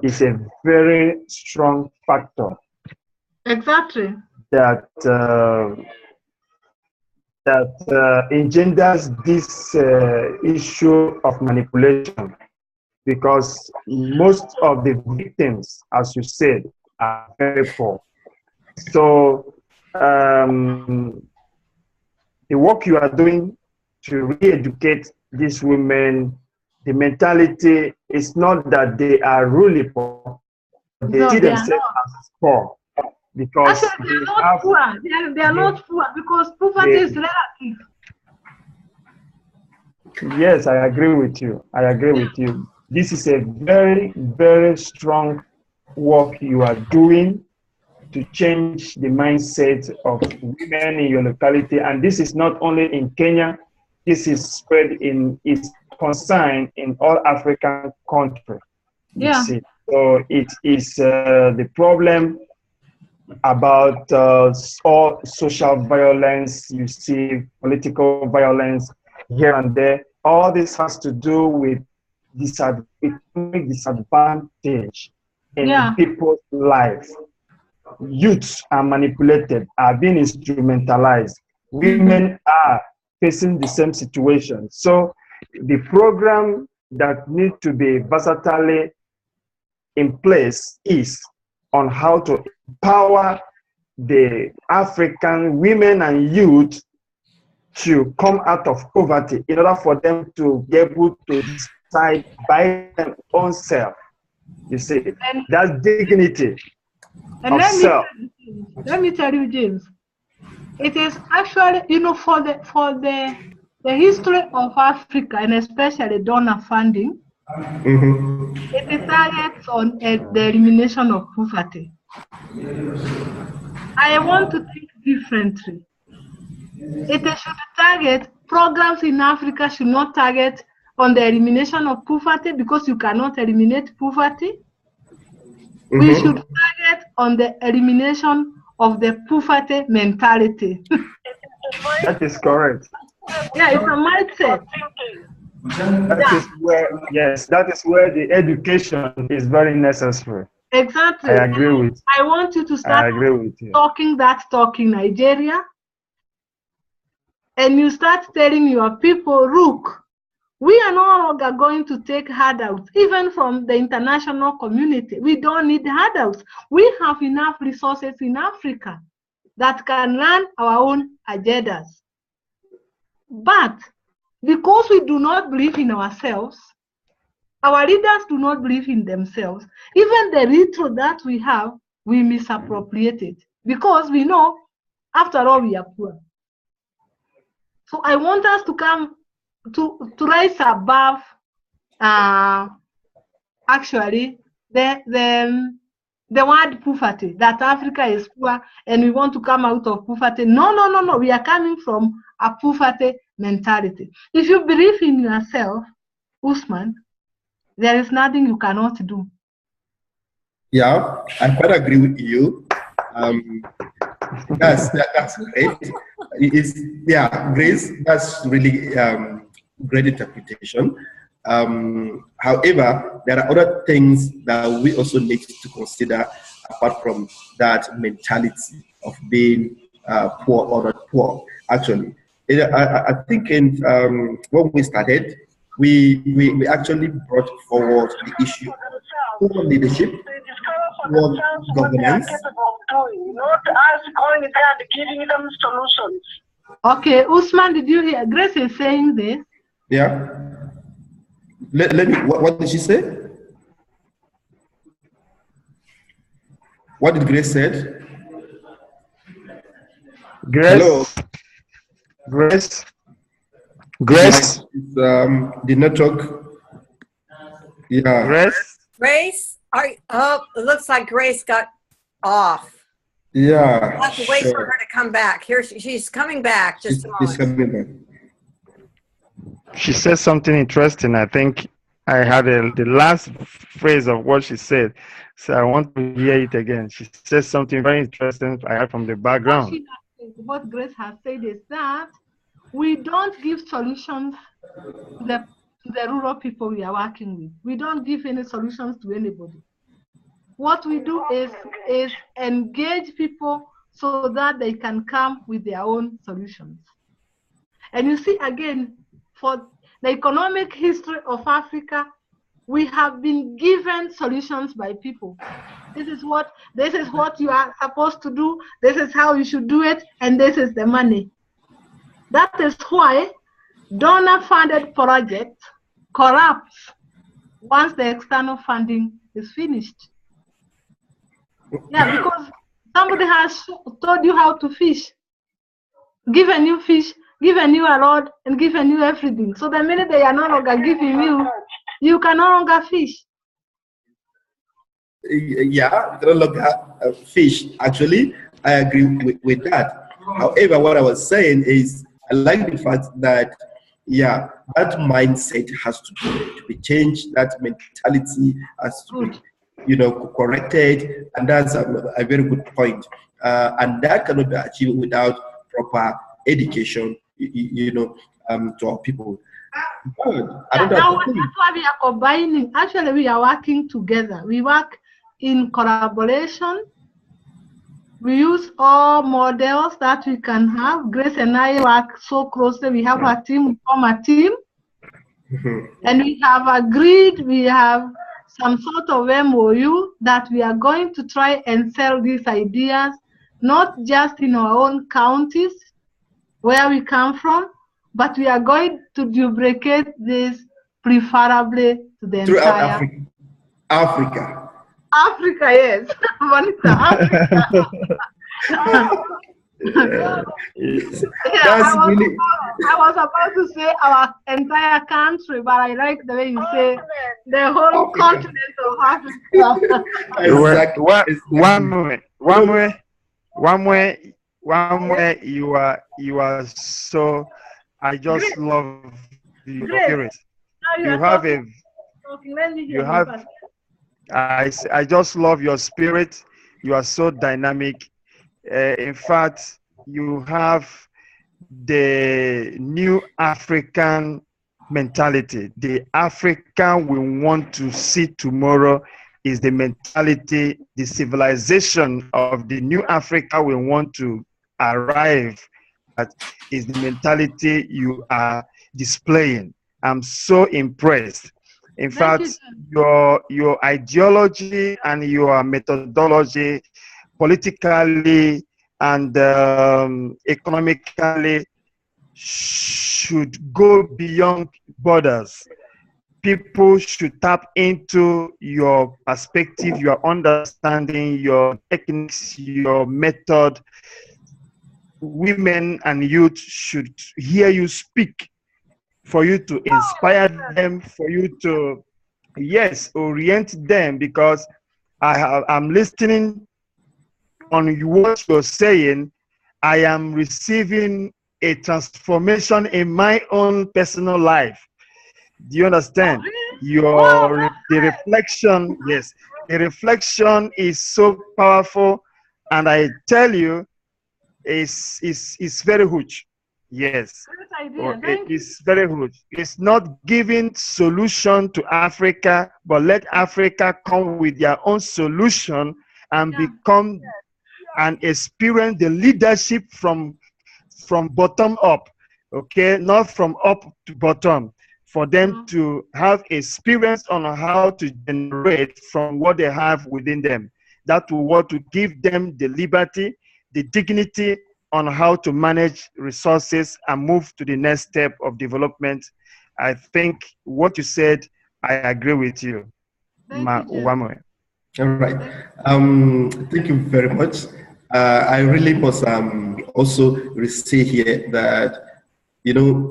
is a very strong factor. Exactly. That engenders this issue of manipulation, because most of the victims, as you said, are very poor. So the work you are doing to re-educate these women, the mentality is not that they are really poor, they see themselves as poor. Because actually, they are not poor. They are not poor because poverty is relative. Yes, I agree with you. I agree with you. This is a very, very strong work you are doing to change the mindset of women in your locality. And this is not only in Kenya, this is spread it's concerned in all African countries. Yeah. See. So it is the problem about all social violence, you see political violence here and there. All this has to do with economic disadvantage in people's life. Youths are manipulated, are being instrumentalized. Women are facing the same situation. So the program that needs to be versatilely in place is on how to empower the African women and youth to come out of poverty in order for them to be able to decide by their own self. You see, that's dignity of self. Let me tell you, James. It is actually, you know, for the history of Africa and especially donor funding, it targets on the elimination of poverty. I want to think differently. It should target programs in Africa should not target on the elimination of poverty because you cannot eliminate poverty. We should target on the elimination of the poverty mentality. That is correct. Yeah, it's a mindset. That is where, yes, that is where the education is very necessary. Exactly. I agree with. I want you to start talking that talk in Nigeria, and you start telling your people, look, we are no longer going to take handouts, even from the international community. We don't need handouts. We have enough resources in Africa that can run our own agendas. But because we do not believe in ourselves, our leaders do not believe in themselves, even the little that we have, we misappropriate it because we know, after all, we are poor. So I want us to come to rise above actually the word poverty, that Africa is poor and we want to come out of poverty. No. We are coming from a poverty mentality. If you believe in yourself, Usman, there is nothing you cannot do. Yeah, I quite agree with you. That's great. Grace, that's really great interpretation. However, there are other things that we also need to consider apart from that mentality of being poor or not poor. Actually, I think when we started, we actually brought forward the issue of poor leadership, poor governance. Not us going there and giving them solutions. Okay, Usman, did you hear? Grace is saying this. Yeah. Let me. What did she say? What did Grace said? Grace. Hello. Grace. The network. Yeah. Grace. Oh, it looks like Grace got off. Yeah. We'll have to wait for her to come back. Here she's coming back. Just a moment. She's coming back. She said something interesting. I think I had the last phrase of what she said, so I want to hear it again. She said something very interesting I heard from the background. What Grace has said is that we don't give solutions to the rural people we are working with. We don't give any solutions to anybody. What we do is engage people so that they can come with their own solutions. And you see, again, for the economic history of Africa, we have been given solutions by people. This is what you are supposed to do, this is how you should do it, and this is the money. That is why donor-funded projects corrupt once the external funding is finished. Yeah, because somebody has told you how to fish, given you fish, given you a rod, and given you everything. So the minute they are no longer giving you, you can no longer fish. Yeah, no longer fish. Actually, I agree with that. However, what I was saying is, I like the fact that, yeah, that mindset has to be changed. That mentality has to be corrected, and that's a very good point. And that cannot be achieved without proper education, to our people. But That's why we are combining. Actually, we are working together. We work in collaboration. We use all models that we can have. Grace and I work so closely. We have a team, we form a team. And we have agreed, we have some sort of MOU that we are going to try and sell these ideas, not just in our own counties where we come from, but we are going to duplicate this preferably to the throughout entire Africa. Africa, yes. Bonita, Africa. I was about to say our entire country, but I like the way you say the whole continent of Africa. Exactly. One way you are so. I just love your spirit. I just love your spirit. You are so dynamic. In fact, you have the new African mentality. The African we want to see tomorrow is the mentality, the civilization of the new Africa we want to arrive at is the mentality you are displaying. I'm so impressed. In fact, your ideology and your methodology, politically and economically, should go beyond borders. People should tap into your perspective, your understanding, your techniques, your method. Women and youth should hear you speak, for you to inspire them, for you to, yes, orient them, because I'm listening on what you're saying. I am receiving a transformation in my own personal life. Do you understand? The reflection, yes, the reflection is so powerful, and I tell you, it's very huge. Yes, it's very huge. It's not giving solution to Africa, but let Africa come with their own solution and become and experience the leadership from bottom up, okay, not from up to bottom, for them to have experience on how to generate from what they have within them. That will what to give them the liberty, the dignity on how to manage resources and move to the next step of development. I think what you said, I agree with you. Wamuegngare. All right. Thank you very much. I really must also say here that,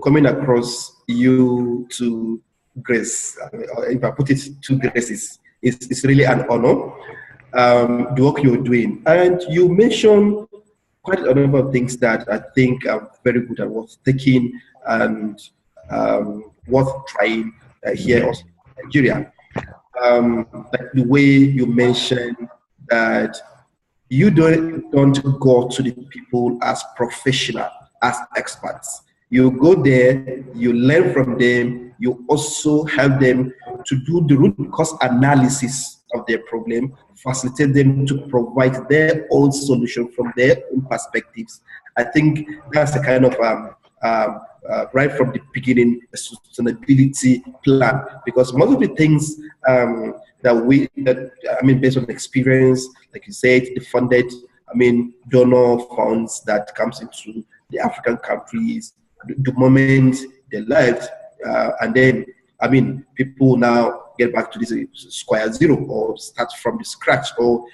coming across you to Grace, if I put it to Grace, it's really an honor, the work you're doing. And you mentioned quite a number of things that I think are very good and worth taking and worth trying here also in Nigeria. Like the way you mentioned that you don't go to the people as professional, as experts. You go there, you learn from them, you also help them to do the root cause analysis of their problem, facilitate them to provide their own solution from their own perspectives. I think that's the kind of right from the beginning, a sustainability plan, because most of the things based on experience, like you said, the funded, donor funds that comes into the African countries, the moment they left, and then, people now get back to this square zero or start from the scratch, or,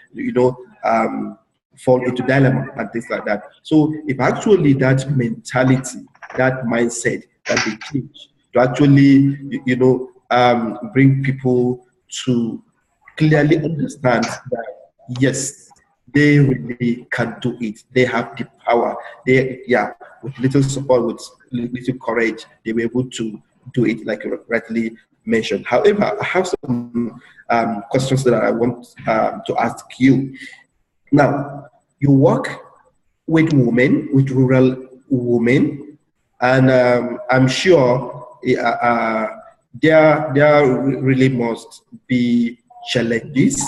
fall into dilemma and things like that. So if actually that mentality, that mindset that they change to actually, bring people to clearly understand that, yes, they really can do it. They have the power. With little support, with little courage, they were able to do it, like you rightly mentioned. However, I have some questions that I want to ask you. Now, you work with women, with rural women, and I'm sure there really must be challenges,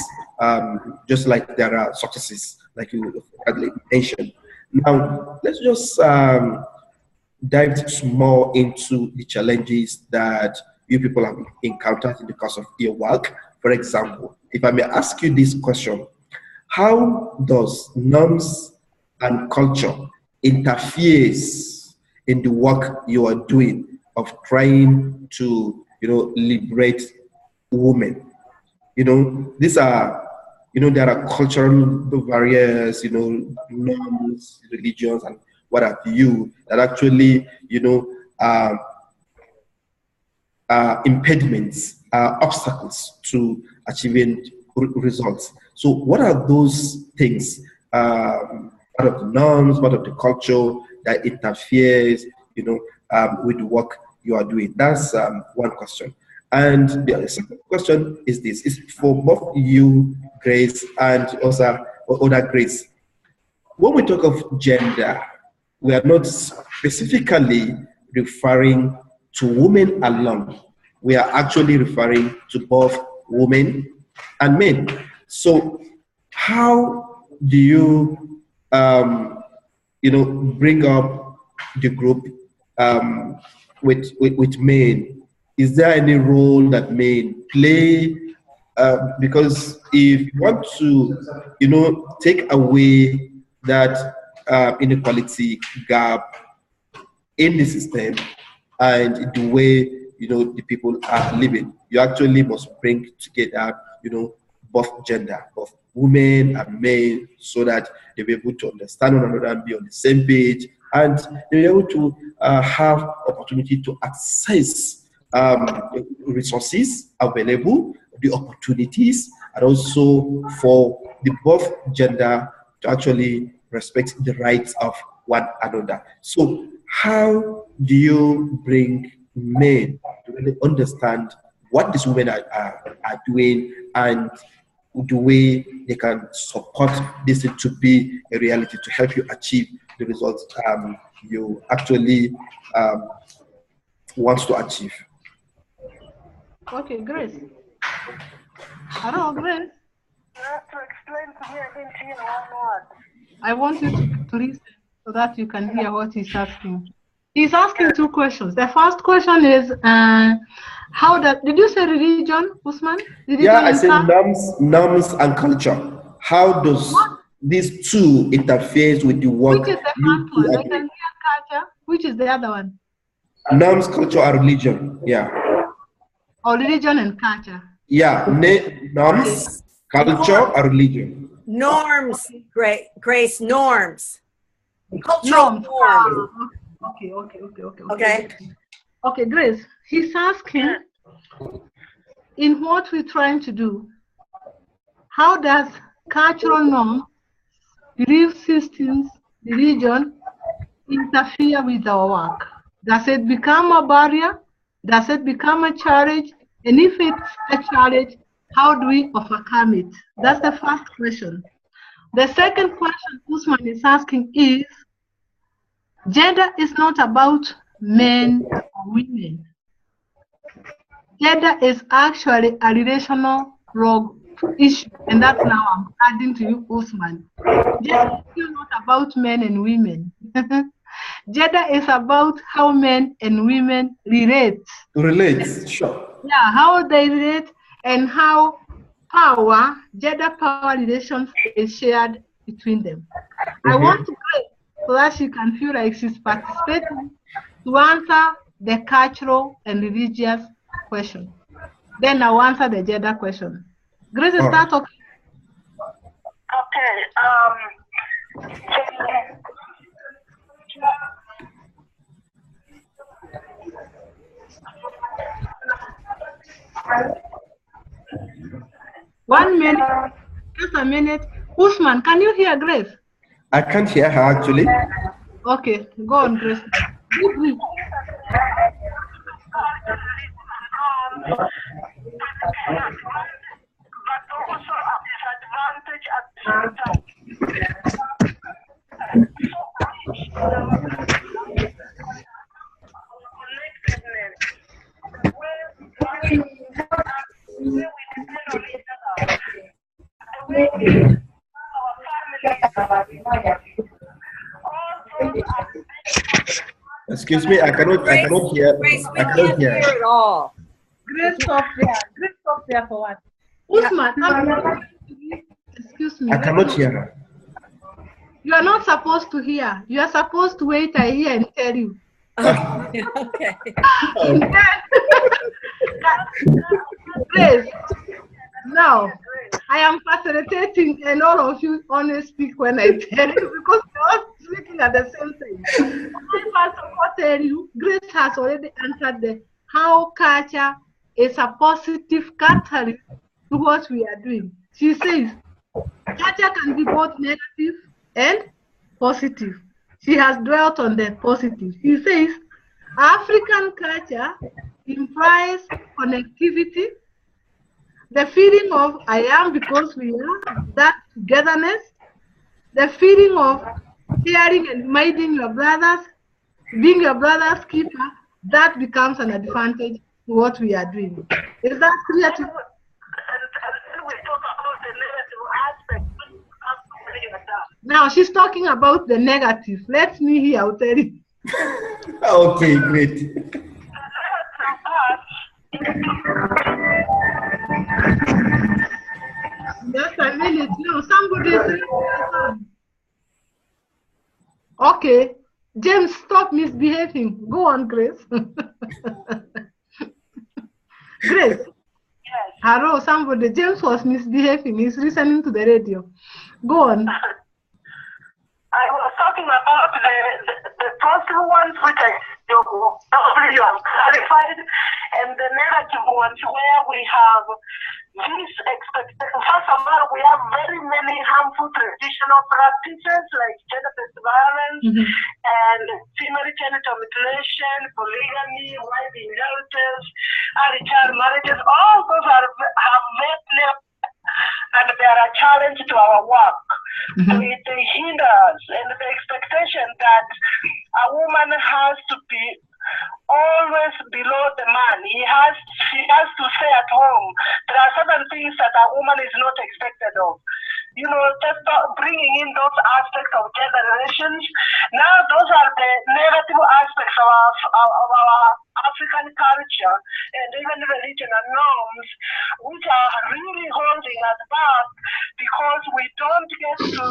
just like there are successes, like you mentioned. Now, let's just dive more into the challenges that you people have encountered in the course of your work. For example, if I may ask you this question, how does norms and culture interferes in the work you are doing of trying to, liberate women? These are, there are cultural barriers, norms, religions, and what have you that actually, impediments, obstacles to achieving results. So what are those things, part of the norms, part of the culture that interferes, with the work you are doing? That's one question. And the second question is this, is for both you, Grace, and also other Grace. When we talk of gender, we are not specifically referring to women alone. We are actually referring to both women and men. So how do you, bring up the group with men? Is there any role that men play? Because if you want to, take away that inequality gap in the system and the way, the people are living, you actually must bring together, both gender, both women and men, so that they'll be able to understand one another and be on the same page, and they'll be able to have opportunity to access resources available, the opportunities, and also for the both gender to actually respect the rights of one another. So how do you bring men to really understand what these women are doing and the way they can support this to be a reality to help you achieve the results you actually want to achieve? Okay, Grace. Hello, Grace. You have to explain to me, I didn't hear one word. I want you to listen so that you can hear what he's asking. He's asking two questions. The first question is, did you say religion, Usman? I said norms and culture. How does these two interface with the work? Which is the first one? I can hear culture. Which is the other one? Norms, culture, and religion. Yeah. Or religion and culture. Yeah. Norms, culture, and religion. Norms, Grace, norms. Cultural norms. Okay, Grace, he's asking, in what we're trying to do, how does cultural norms, belief systems, religion interfere with our work? Does it become a barrier? Does it become a challenge? And if it's a challenge, how do we overcome it? That's the first question. The second question Usman is asking is, gender is not about men or women. Gender is actually a relational issue, and that's now I'm adding to you, Usman. Gender is still not about men and women. Gender is about how men and women relate. Relate, sure. Yeah, how they relate and how gender power relations is shared between them. I want to Grace so that she can feel like she's participating to answer the cultural and religious question. Then I'll answer the gender question. Grace, start talking. Okay. One minute, just a minute. Usman, can you hear Grace? I can't hear her actually. Okay, go on, Grace. Excuse me, I cannot hear. Grace, we I cannot can't hear at all. Grace stop there. Grace stop there for what? Usman, excuse me. I cannot hear. You are not supposed to hear. You are supposed to wait. I hear and tell you. Okay. Grace, now I am facilitating, and all of you only speak when I tell you because you're all speaking at the same time. I first of all tell you, Grace has already answered the how culture is a positive catalyst to what we are doing. She says culture can be both negative and positive. She has dwelt on the positive. She says African culture implies connectivity, the feeling of I am because we are, that togetherness, the feeling of sharing and minding your brothers, being your brother's keeper, that becomes an advantage to what we are doing. Is that clear to you? Now she's talking about the negative. Let me hear, I'll tell you. Okay, great. Just a minute. No, somebody is okay. James, stop misbehaving. Go on, Grace. Grace. Yes. Hello, somebody. James was misbehaving. He's listening to the radio. Go on. I was talking about the positive ones, which you have clarified, and the negative ones where we have this expectation. First of all, we have very many harmful traditional practices like gender-based violence and female genital mutilation, polygamy, wife inheritance, early child marriages. All those have very and they are a challenge to our work. So it hinders, and the expectation that a woman has to be always below the man. She has to stay at home. There are certain things that a woman is not expected of. You know, just bringing in those aspects of gender relations. Now, those are the negative aspects of our African culture and even religion and norms, which are really holding us back because we don't get to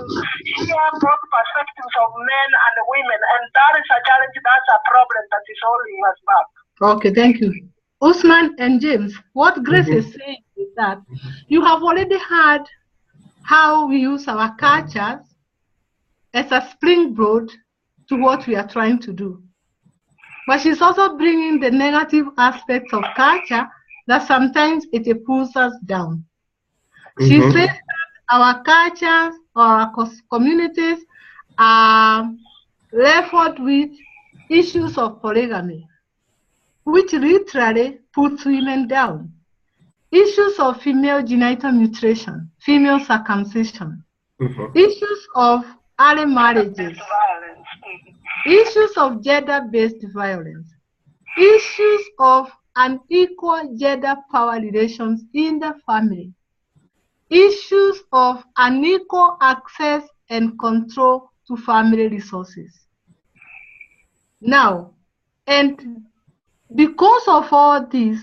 hear both perspectives of men and women, and that is a challenge, that's a problem that is holding us back. Okay, thank you. Usman and James, what Grace is saying is that you have already heard how we use our cultures as a springboard to what we are trying to do. But she's also bringing the negative aspects of culture that sometimes it pulls us down. She says that our cultures or our communities are left with issues of polygamy, which literally puts women down. Issues of female genital mutilation, female circumcision, issues of early marriages, issues of gender-based violence, issues of unequal gender power relations in the family, issues of unequal access and control to family resources. Now, and because of all this,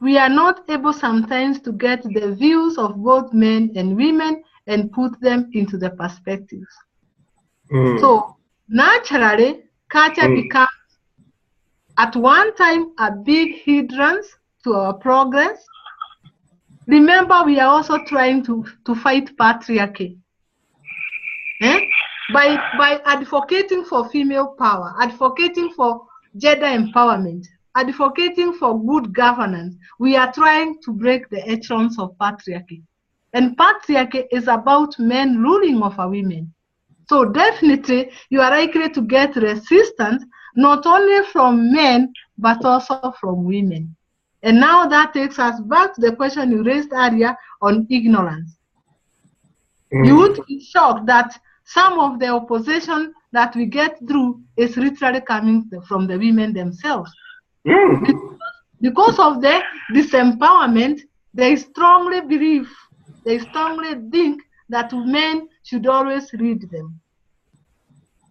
we are not able sometimes to get the views of both men and women and put them into the perspectives. So naturally, culture becomes at one time a big hindrance to our progress. Remember, we are also trying to fight patriarchy. By advocating for female power, advocating for gender empowerment, advocating for good governance, we are trying to break the echelons of patriarchy. And patriarchy is about men ruling over women. So definitely, you are likely to get resistance, not only from men, but also from women. And now that takes us back to the question you raised earlier on ignorance. You would be shocked that some of the opposition that we get through is literally coming from the women themselves. Because of the disempowerment, they strongly believe, they strongly think that men should always read them.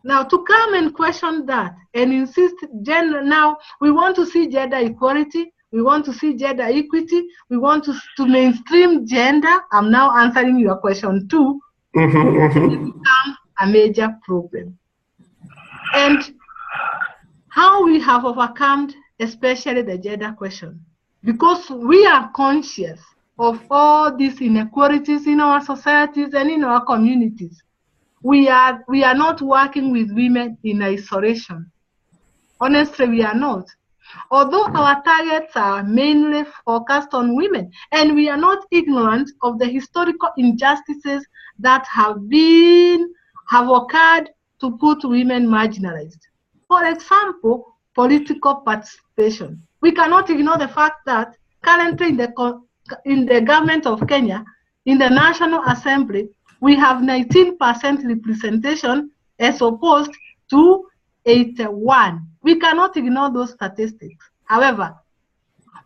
Now, to come and question that and insist gender, now we want to see gender equality, we want to see gender equity, we want to mainstream gender. I'm now answering your question too. It becomes a major problem. And how we have overcome, especially the gender question, because we are conscious of all these inequalities in our societies and in our communities. We are not working with women in isolation. Honestly, we are not. Although our targets are mainly focused on women, and we are not ignorant of the historical injustices that have occurred to put women marginalized. For example, political participation. We cannot ignore the fact that currently in the government of Kenya, in the National Assembly, we have 19% representation as opposed to 81. We cannot ignore those statistics. However,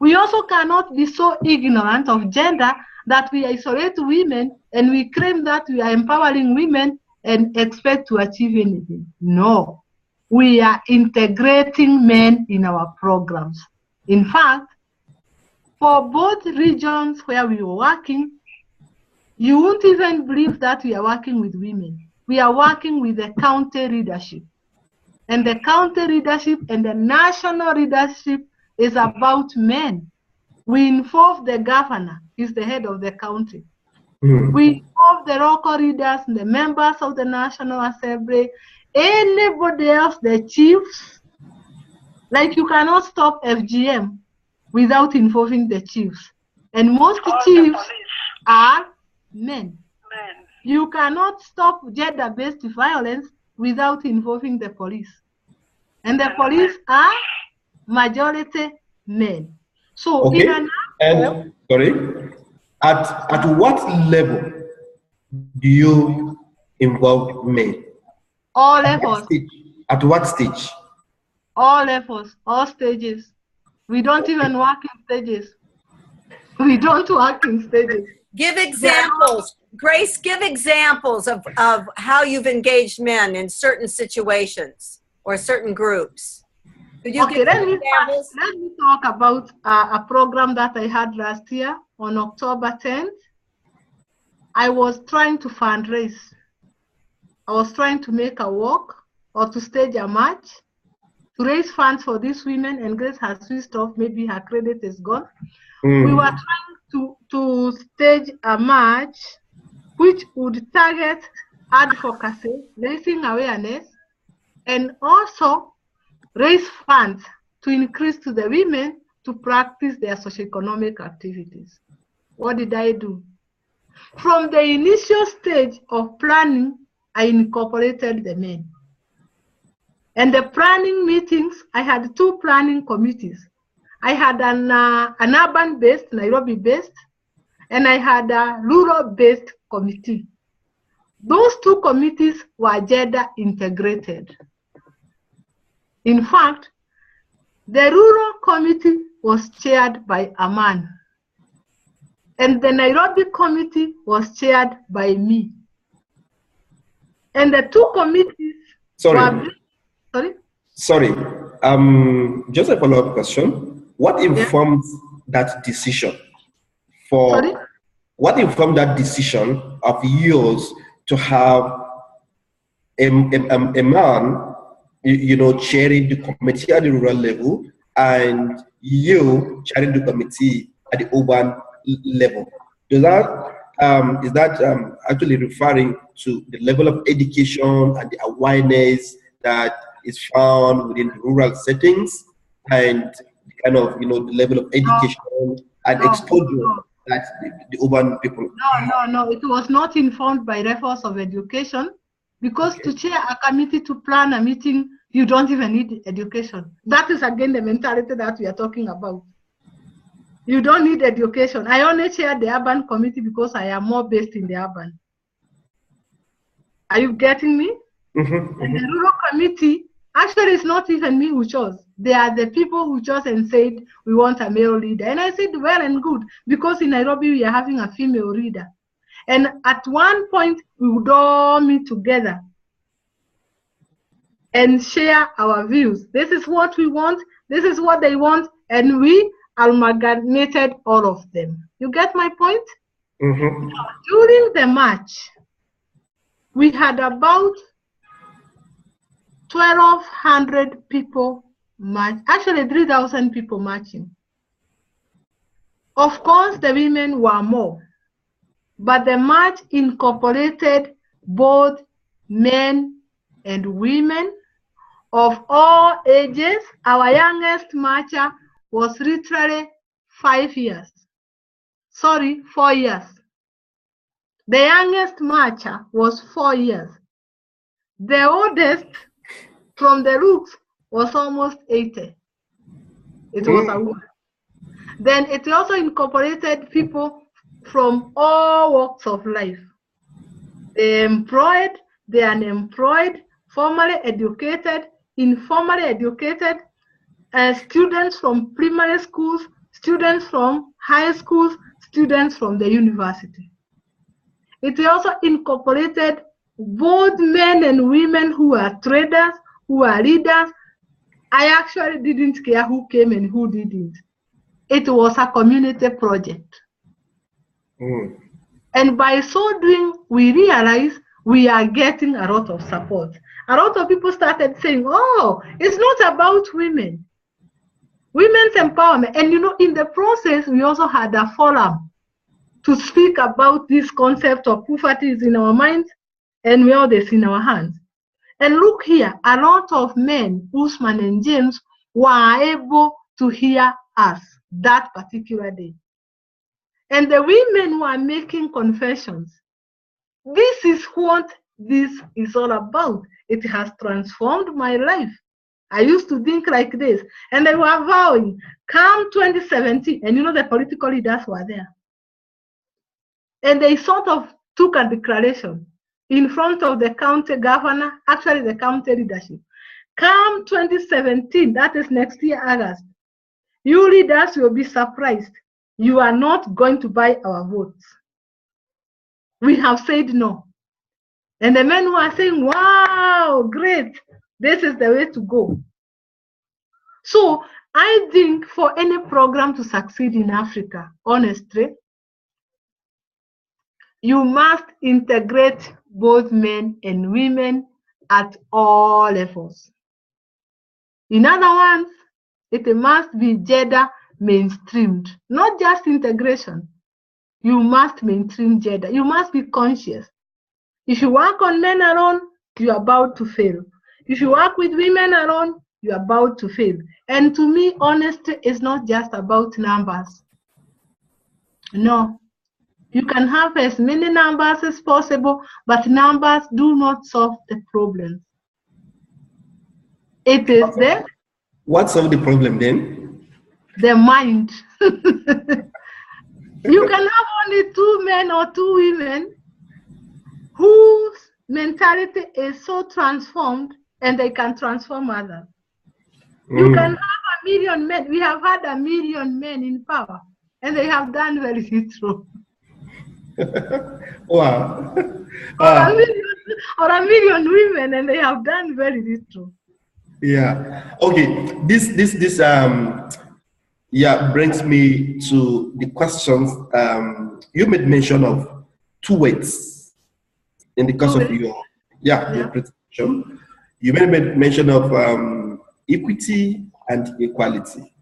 we also cannot be so ignorant of gender that we isolate women and we claim that we are empowering women and expect to achieve anything. No, we are integrating men in our programs. In fact, for both regions where we were working, you won't even believe that we are working with women. We are working with the county leadership. And the county leadership and the national leadership is about men. We involve the governor, he's the head of the county. We involve the local leaders, the members of the National Assembly, anybody else, the chiefs. Like you cannot stop FGM without involving the chiefs. And most chiefs are men. You cannot stop gender-based violence without involving the police. And the police are majority men. So okay. at what level do you involve men? All levels. At what stage? All levels, all stages. We don't even work in stages. We don't work in stages. Give examples. Grace, give examples of how you've engaged men in certain situations or certain groups. Could you give examples? Let me talk about a program that I had last year on October 10th. I was trying to fundraise. I was trying to make a walk or to stage a march to raise funds for these women, and Grace has switched off. Maybe her credit is gone. We were trying to stage a march which would target advocacy, raising awareness, and also raise funds to increase to the women to practice their socioeconomic activities. What did I do? From the initial stage of planning, I incorporated the men. And the planning meetings, I had 2 planning committees. I had an urban-based, Nairobi-based, and I had a rural-based committee. Those 2 committees were gender integrated. In fact, the rural committee was chaired by a man, and the Nairobi committee was chaired by me. And the 2 committees were... Sorry. Just a follow-up question. What informed that decision? What informed that decision of yours to have a man, chairing the committee at the rural level and you chairing the committee at the urban level? Is that actually referring to the level of education and the awareness that is found within the rural settings and kind of, the level of education and exposure that the urban people? No, it was not informed by levels of education, because to chair a committee to plan a meeting, you don't even need education. That is again the mentality that we are talking about. You don't need education. I only chair the urban committee because I am more based in the urban. Are you getting me? And the rural committee, Actually, it's not even me who chose. They are the people who chose and said, we want a male leader. And I said, well and good, because in Nairobi, we are having a female leader. And at one point, we would all meet together and share our views. This is what we want, this is what they want, and we amalgamated all of them. You get my point? Mm-hmm. Now, during the march, we had about 1,200 people march, actually 3,000 people marching. Of course, the women were more, but the march incorporated both men and women of all ages. Our youngest marcher was literally 5 years. Sorry, 4 years. The youngest marcher was 4 years. The oldest, from the looks, was almost 80. It was a woman. Then it also incorporated people from all walks of life. The employed, the unemployed, formally educated, informally educated, students from primary schools, students from high schools, students from the university. It also incorporated both men and women who are traders, who are leaders. I actually didn't care who came and who didn't. It was a community project. And by so doing, we realized we are getting a lot of support. A lot of people started saying, oh, it's not about women. Women's empowerment. And you know, in the process, we also had a forum to speak about this concept of poverty is in our minds and wealth is in our hands. And look here, a lot of men, Usman and James, were able to hear us that particular day. And the women were making confessions. This is what this is all about. It has transformed my life. I used to think like this. And they were vowing, come 2017, and you know the political leaders were there. And they sort of took a declaration in front of the county governor, actually the county leadership. Come 2017, that is next year, August, you leaders will be surprised. You are not going to buy our votes. We have said no. And the men were saying, wow, great, this is the way to go. So I think for any program to succeed in Africa, honestly, you must integrate both men and women at all levels. In other words, it must be gender mainstreamed, not just integration. You must mainstream gender. You must be conscious. If you work on men alone, you are about to fail. If you work with women alone, you are about to fail. And to me, honesty is not just about numbers. No. You can have as many numbers as possible, but numbers do not solve the problems. It is the... What solves the problem then? The mind. You can have only 2 men or 2 women whose mentality is so transformed and they can transform others. You can have 1,000,000 men. We have had 1,000,000 men in power and they have done very little. Wow. Or 1,000,000 women and they have done very little. Yeah. Okay. This brings me to the questions. You made mention of 2 words in the course of your presentation. You made mention of equity and equality.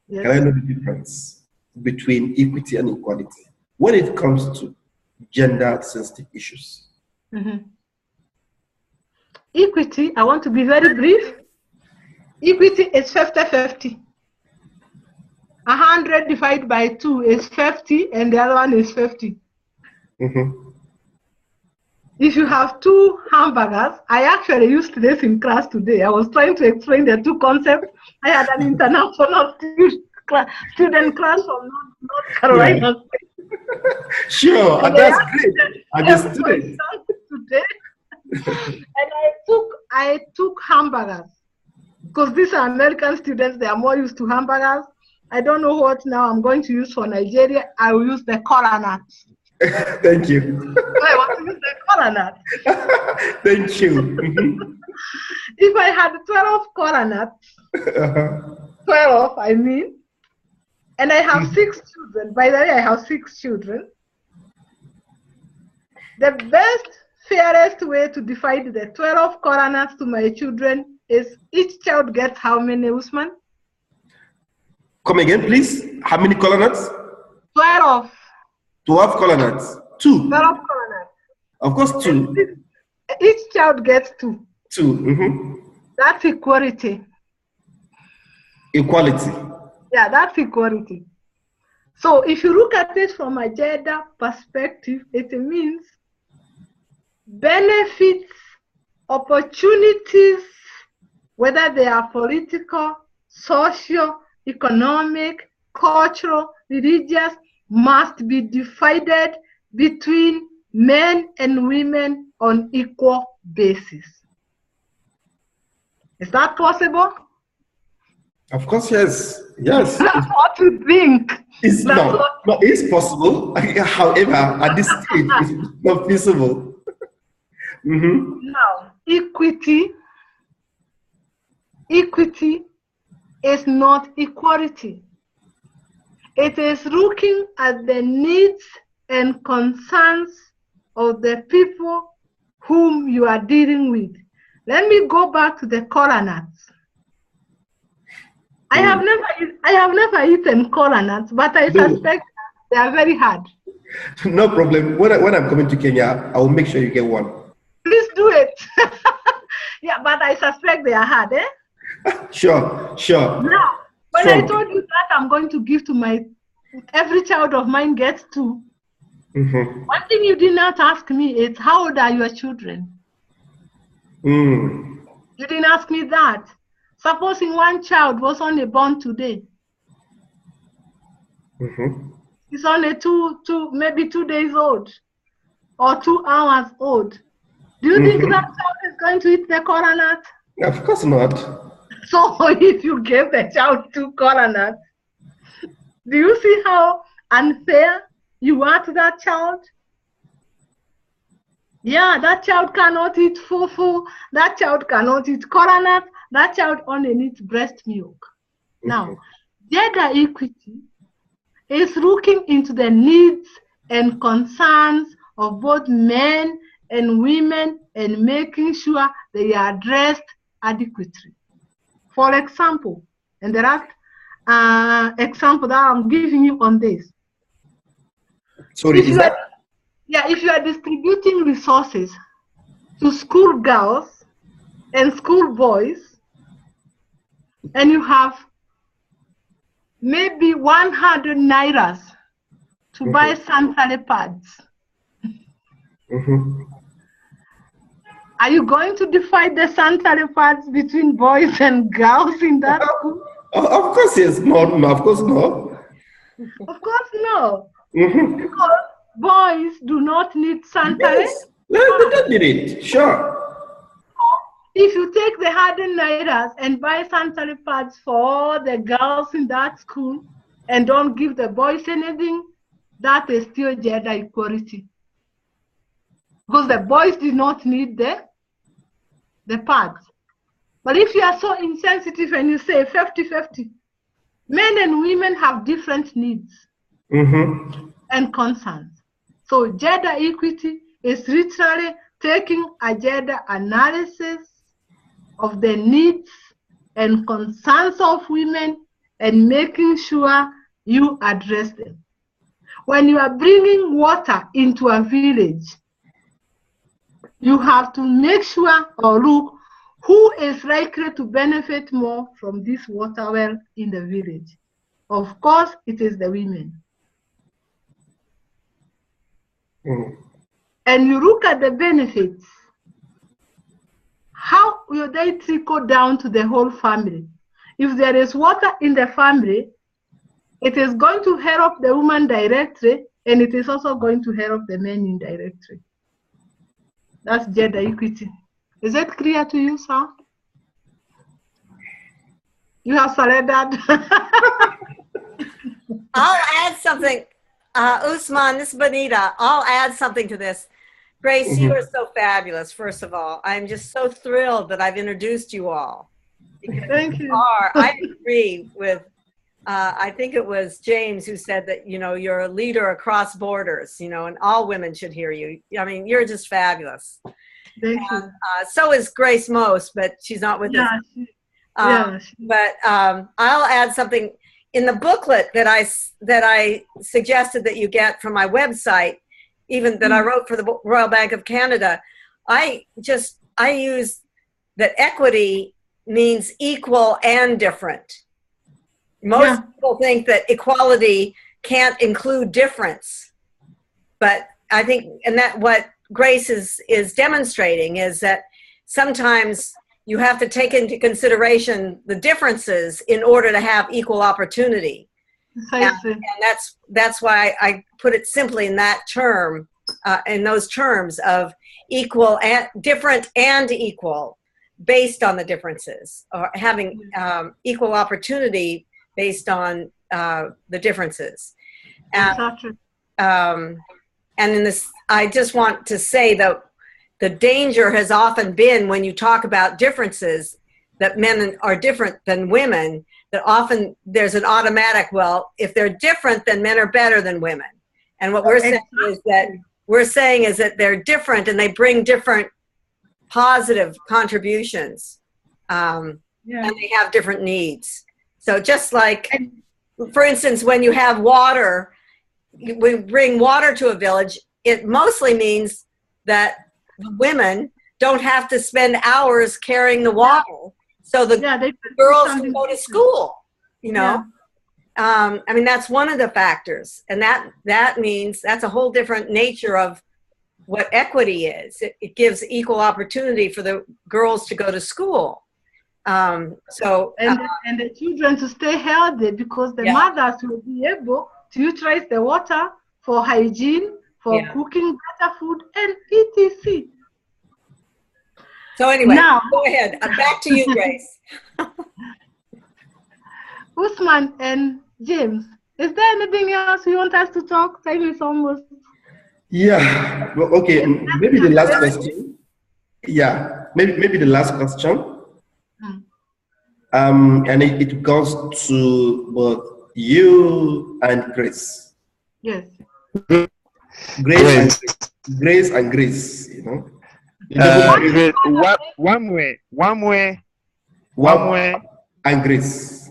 Yes. Can I know the difference between equity and equality when it comes to gender-sensitive issues? Equity, I want to be very brief. Equity is 50-50. 100 divided by 2 is 50, and the other one is 50. If you have 2 hamburgers, I actually used this in class today. I was trying to explain the 2 concepts. I had an international student class from North Carolina. Sure, and that's great. I'm a student. Today. And I took hamburgers. because these are American students, they are more used to hamburgers. I don't know what now I'm going to use for Nigeria. I will use the kola nuts. Thank you. I want to use the kola nuts. Thank you. If I had 12 kola nuts, 12, I mean, and I have 6 children. By the way, I have 6 children. The best, fairest way to divide the 12 kola nuts to my children is each child gets how many, Usman? Come again, please. How many kola nuts? 12. 12 kola nuts. 2. 12 kola nuts. Of course, 2. Each child gets 2. 2. That's equality. Equality. Yeah, that's equality. So if you look at it from a gender perspective, it means benefits, opportunities, whether they are political, social, economic, cultural, religious, must be divided between men and women on equal basis. Is that possible? Of course, yes. Yes. That's what you think. It's possible. However, at this stage, it's not feasible. Now, equity is not equality. It is looking at the needs and concerns of the people whom you are dealing with. Let me go back to the kola nuts. I have never eaten kola nuts, but I suspect they are very hard. No problem. When I'm coming to Kenya, I will make sure you get one. Please do it. Yeah, but I suspect they are hard, eh? Sure. Now, when I told you that I'm going to give to every child of mine gets 2. One thing you did not ask me is, how old are your children? You didn't ask me that. Supposing one child was only born today. It's only maybe 2 days old or 2 hours old. Do you think that child is going to eat the kola nut? Of course not. So if you give the child 2 kola nuts, do you see how unfair you are to that child? Yeah, that child cannot eat fufu. That child cannot eat kola nut. That child only needs breast milk. Now, gender equity is looking into the needs and concerns of both men and women and making sure they are addressed adequately. For example, and the last example that I'm giving you on this. Sorry, is that? Yeah, if you are distributing resources to school girls and school boys, and you have maybe 100 nairas to buy sanitary pads, are you going to divide the sanitary pads between boys and girls in that school? Of course, yes. No, of course, no. Of course, no. Because boys do not need sanitary. Yes, they don't need it. Sure. If you take the 100 nairas and buy sanitary pads for all the girls in that school and don't give the boys anything, that is still gender equality. Because the boys did not need the pads. But if you are so insensitive and you say 50-50, men and women have different needs and concerns. So gender equity is literally taking a gender analysis of the needs and concerns of women and making sure you address them. When you are bringing water into a village, you have to make sure or look who is likely to benefit more from this water well in the village. Of course, it is the women. And you look at the benefits. How will they trickle down to the whole family? If there is water in the family, it is going to help the woman directly, and it is also going to help the men indirectly. That's gender equity. Is that clear to you, sir? You have surrendered. I'll add something. Usman, this is Bonita. I'll add something to this. Grace, you are so fabulous, first of all. I'm just so thrilled that I've introduced you all. Thank you. I agree with, I think it was James who said that, you know, you're a leader across borders, you know, and all women should hear you. I mean, you're just fabulous. Thank you. So is Grace Mose, but she's not with us. But I'll add something. In the booklet that I suggested that you get from my website, even that I wrote for the Royal Bank of Canada, I use that equity means equal and different. Most people think that equality can't include difference, but I think, and that what Grace is demonstrating is that sometimes you have to take into consideration the differences in order to have equal opportunity. And that's why I put it simply in that term, in those terms of equal and different and equal based on the differences, or having equal opportunity based on the differences. And in this, I just want to say that the danger has often been when you talk about differences, that men are different than women, that often there's an automatic, well, if they're different, then men are better than women. And what we're saying is that they're different and they bring different positive contributions, and they have different needs. So just like, for instance, when you have water, we bring water to a village, it mostly means that the women don't have to spend hours carrying the water, so the girls can go to school, you know. I mean, that's one of the factors, and that means that's a whole different nature of what equity is. It gives equal opportunity for the girls to go to school. And the children to stay healthy, because the mothers will be able to utilize the water for hygiene, for cooking better food, and etc. So anyway, now, go ahead. Back to you, Grace. Usman and James, is there anything else you want us to talk? Time is almost. Yeah. Well, okay. Maybe the last question. Yeah. Maybe the last question. And it goes to both you and Grace. Yes. Grace and Grace, you know. Wamuegngare and Grace.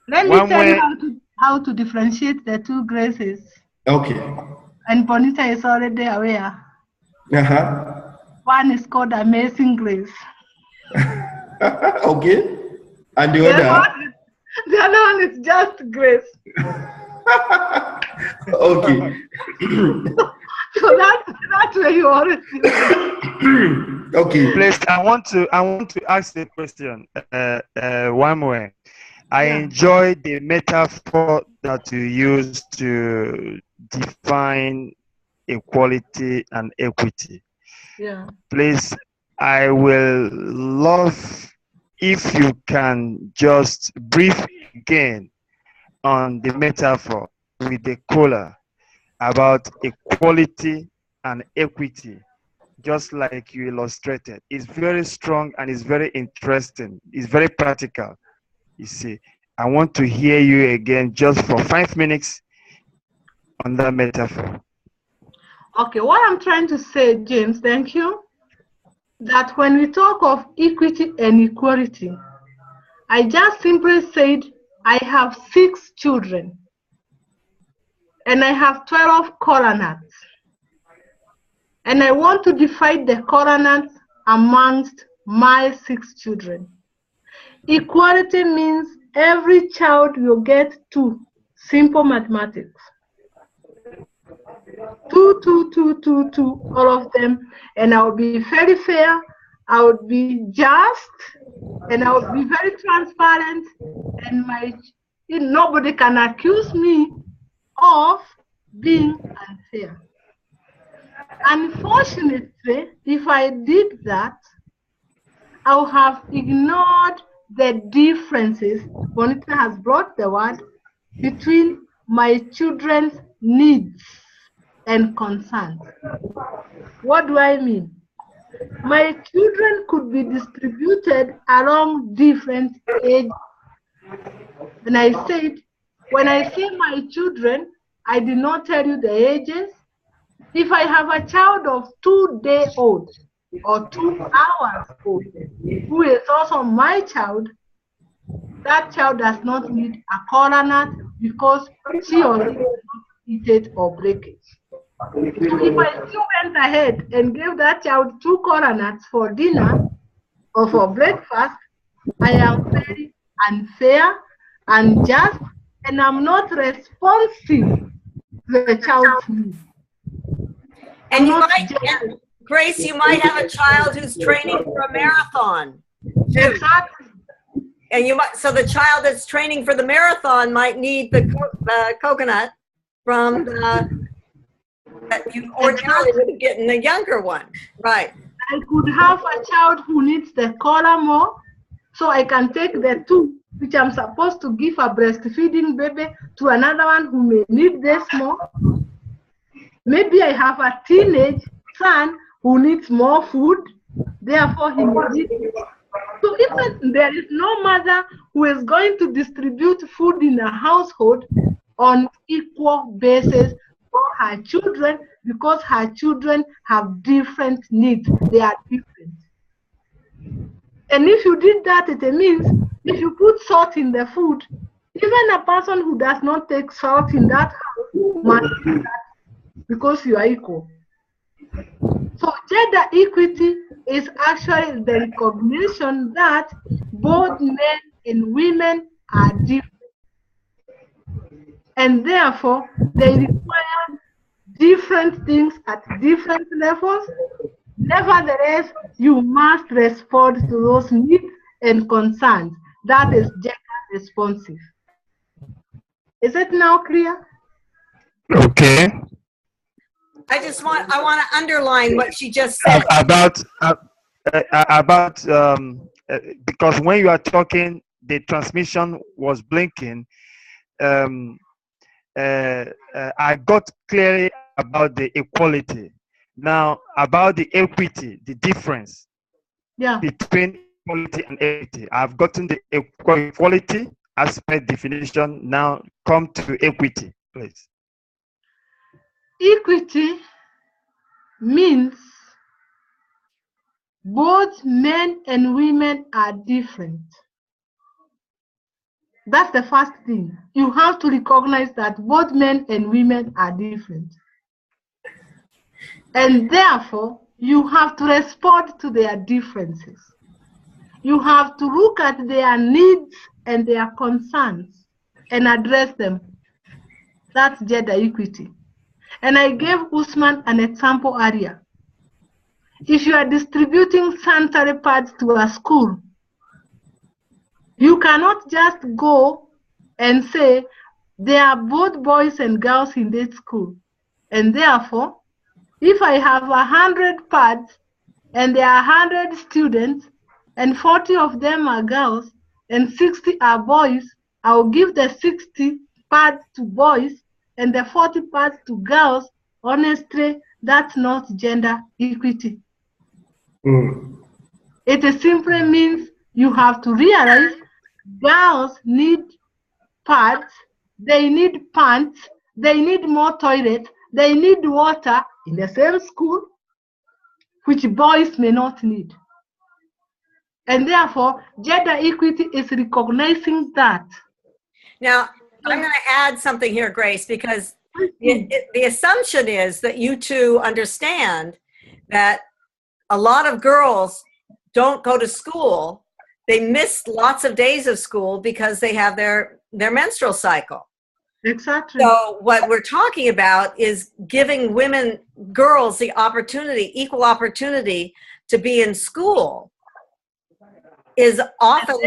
Let me tell you how to differentiate the two Graces. Okay. And Bonita is already aware. One is called Amazing Grace. Okay. And the other? The other one is just Grace. Okay. So that's where you always see. Okay. Please, I want to ask the question. Wamuegngare, I enjoy the metaphor that you use to define equality and equity. Yeah. Please, I will love if you can just brief again on the metaphor with the caller about equality and equity, just like you illustrated. It's very strong and it's very interesting. It's very practical. You see, I want to hear you again just for 5 minutes on that metaphor. Okay, what I'm trying to say, James, thank you, that when we talk of equity and equality, I just simply said I have 6 children and I have 12 coronets, and I want to divide the coronets amongst my 6 children. Equality means every child will get 2. Simple mathematics. 2, 2, 2, 2, 2, all of them, and I will be very fair, I would be just, and I would be very transparent, and nobody can accuse me of being unfair. Unfortunately, if I did that, I would have ignored the differences, Bonita has brought the word, between my children's needs and concerns. What do I mean? My children could be distributed along different ages. And when I say my children, I did not tell you the ages. If I have a child of 2-day-old or 2 hours old, who is also my child, that child does not need a cola nut because she or he cannot eat it or break it. So if I still went ahead and gave that child 2 cola nuts for dinner or for breakfast, I am very unfair, unjust, and I'm not responsive to the child's needs. And you might, and Grace, you might have a child who's training for a marathon. Exactly. And you might, so the child that's training for the marathon might need the coconut from the, that you ordinarily would have gotten the younger one. Right. I could have a child who needs the cola more, so I can take the 2, which I'm supposed to give a breastfeeding baby, to another one who may need this more. Maybe I have a teenage son who needs more food, therefore he may need it. So even there is no mother who is going to distribute food in a household on equal basis for her children, because her children have different needs. They are different. And if you did that, it means if you put salt in the food, even a person who does not take salt in that house must do that because you are equal. So gender equity is actually the recognition that both men and women are different. And therefore, they require different things at different levels. Nevertheless, you must respond to those needs and concerns. That is gender responsive. Is it now clear? Okay. I want to underline what she just said. Because when you are talking, the transmission was blinking. I got clearly about the equality. Now, about the equity, the difference between equality and equity. I've gotten the equality aspect definition. Now, come to equity, please. Equity means both men and women are different. That's the first thing. You have to recognize that both men and women are different. And therefore, you have to respond to their differences. You have to look at their needs and their concerns and address them. That's gender equity. And I gave Usman an example earlier. If you are distributing sanitary pads to a school, you cannot just go and say there are both boys and girls in this school. And therefore, if I have 100 pads and there are 100 students and 40 of them are girls and 60 are boys, I will give the 60 pads to boys and the 40 pads to girls. Honestly, that's not gender equity. It simply means you have to realize girls need pads, they need pants, they need more toilets, they need water in the same school, which boys may not need. And therefore, gender equity is recognizing that. Now, I'm going to add something here, Grace, because the assumption is that you two understand that a lot of girls don't go to school. They miss lots of days of school because they have their menstrual cycle. Exactly. So what we're talking about is giving girls the opportunity, equal opportunity to be in school is often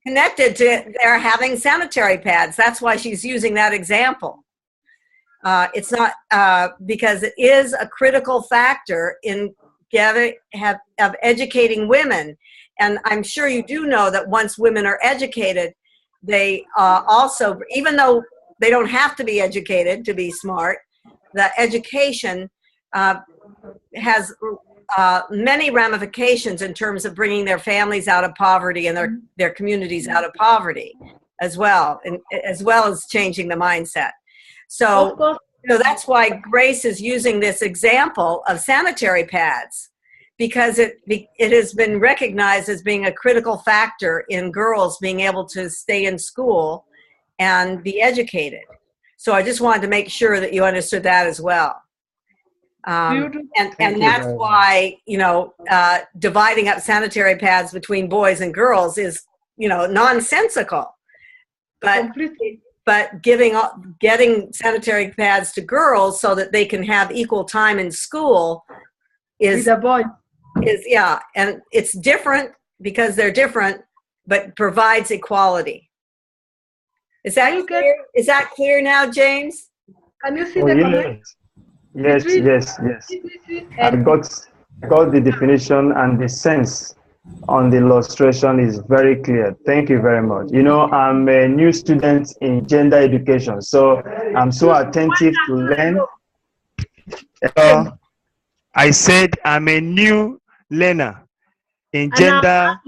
connected to their having sanitary pads. That's why she's using that example. It's not because it is a critical factor in of educating women And I'm sure you do know that once women are educated, they also, even though they don't have to be educated to be smart, the education has many ramifications in terms of bringing their families out of poverty and their communities out of poverty as well, and as well as changing the mindset. So, that's why Grace is using this example of sanitary pads, because it has been recognized as being a critical factor in girls being able to stay in school and be educated. So I just wanted to make sure that you understood that as well. And that's why, dividing up sanitary pads between boys and girls is, nonsensical. But getting sanitary pads to girls so that they can have equal time in school is and it's different because they're different, but provides equality. Is that clear? Is that clear now, James? Can you see the comment? Yes. I got the definition, and the sense on the illustration is very clear. Thank you very much. I'm a new student in gender education, so I'm so attentive to learn. I said I'm a new learner in gender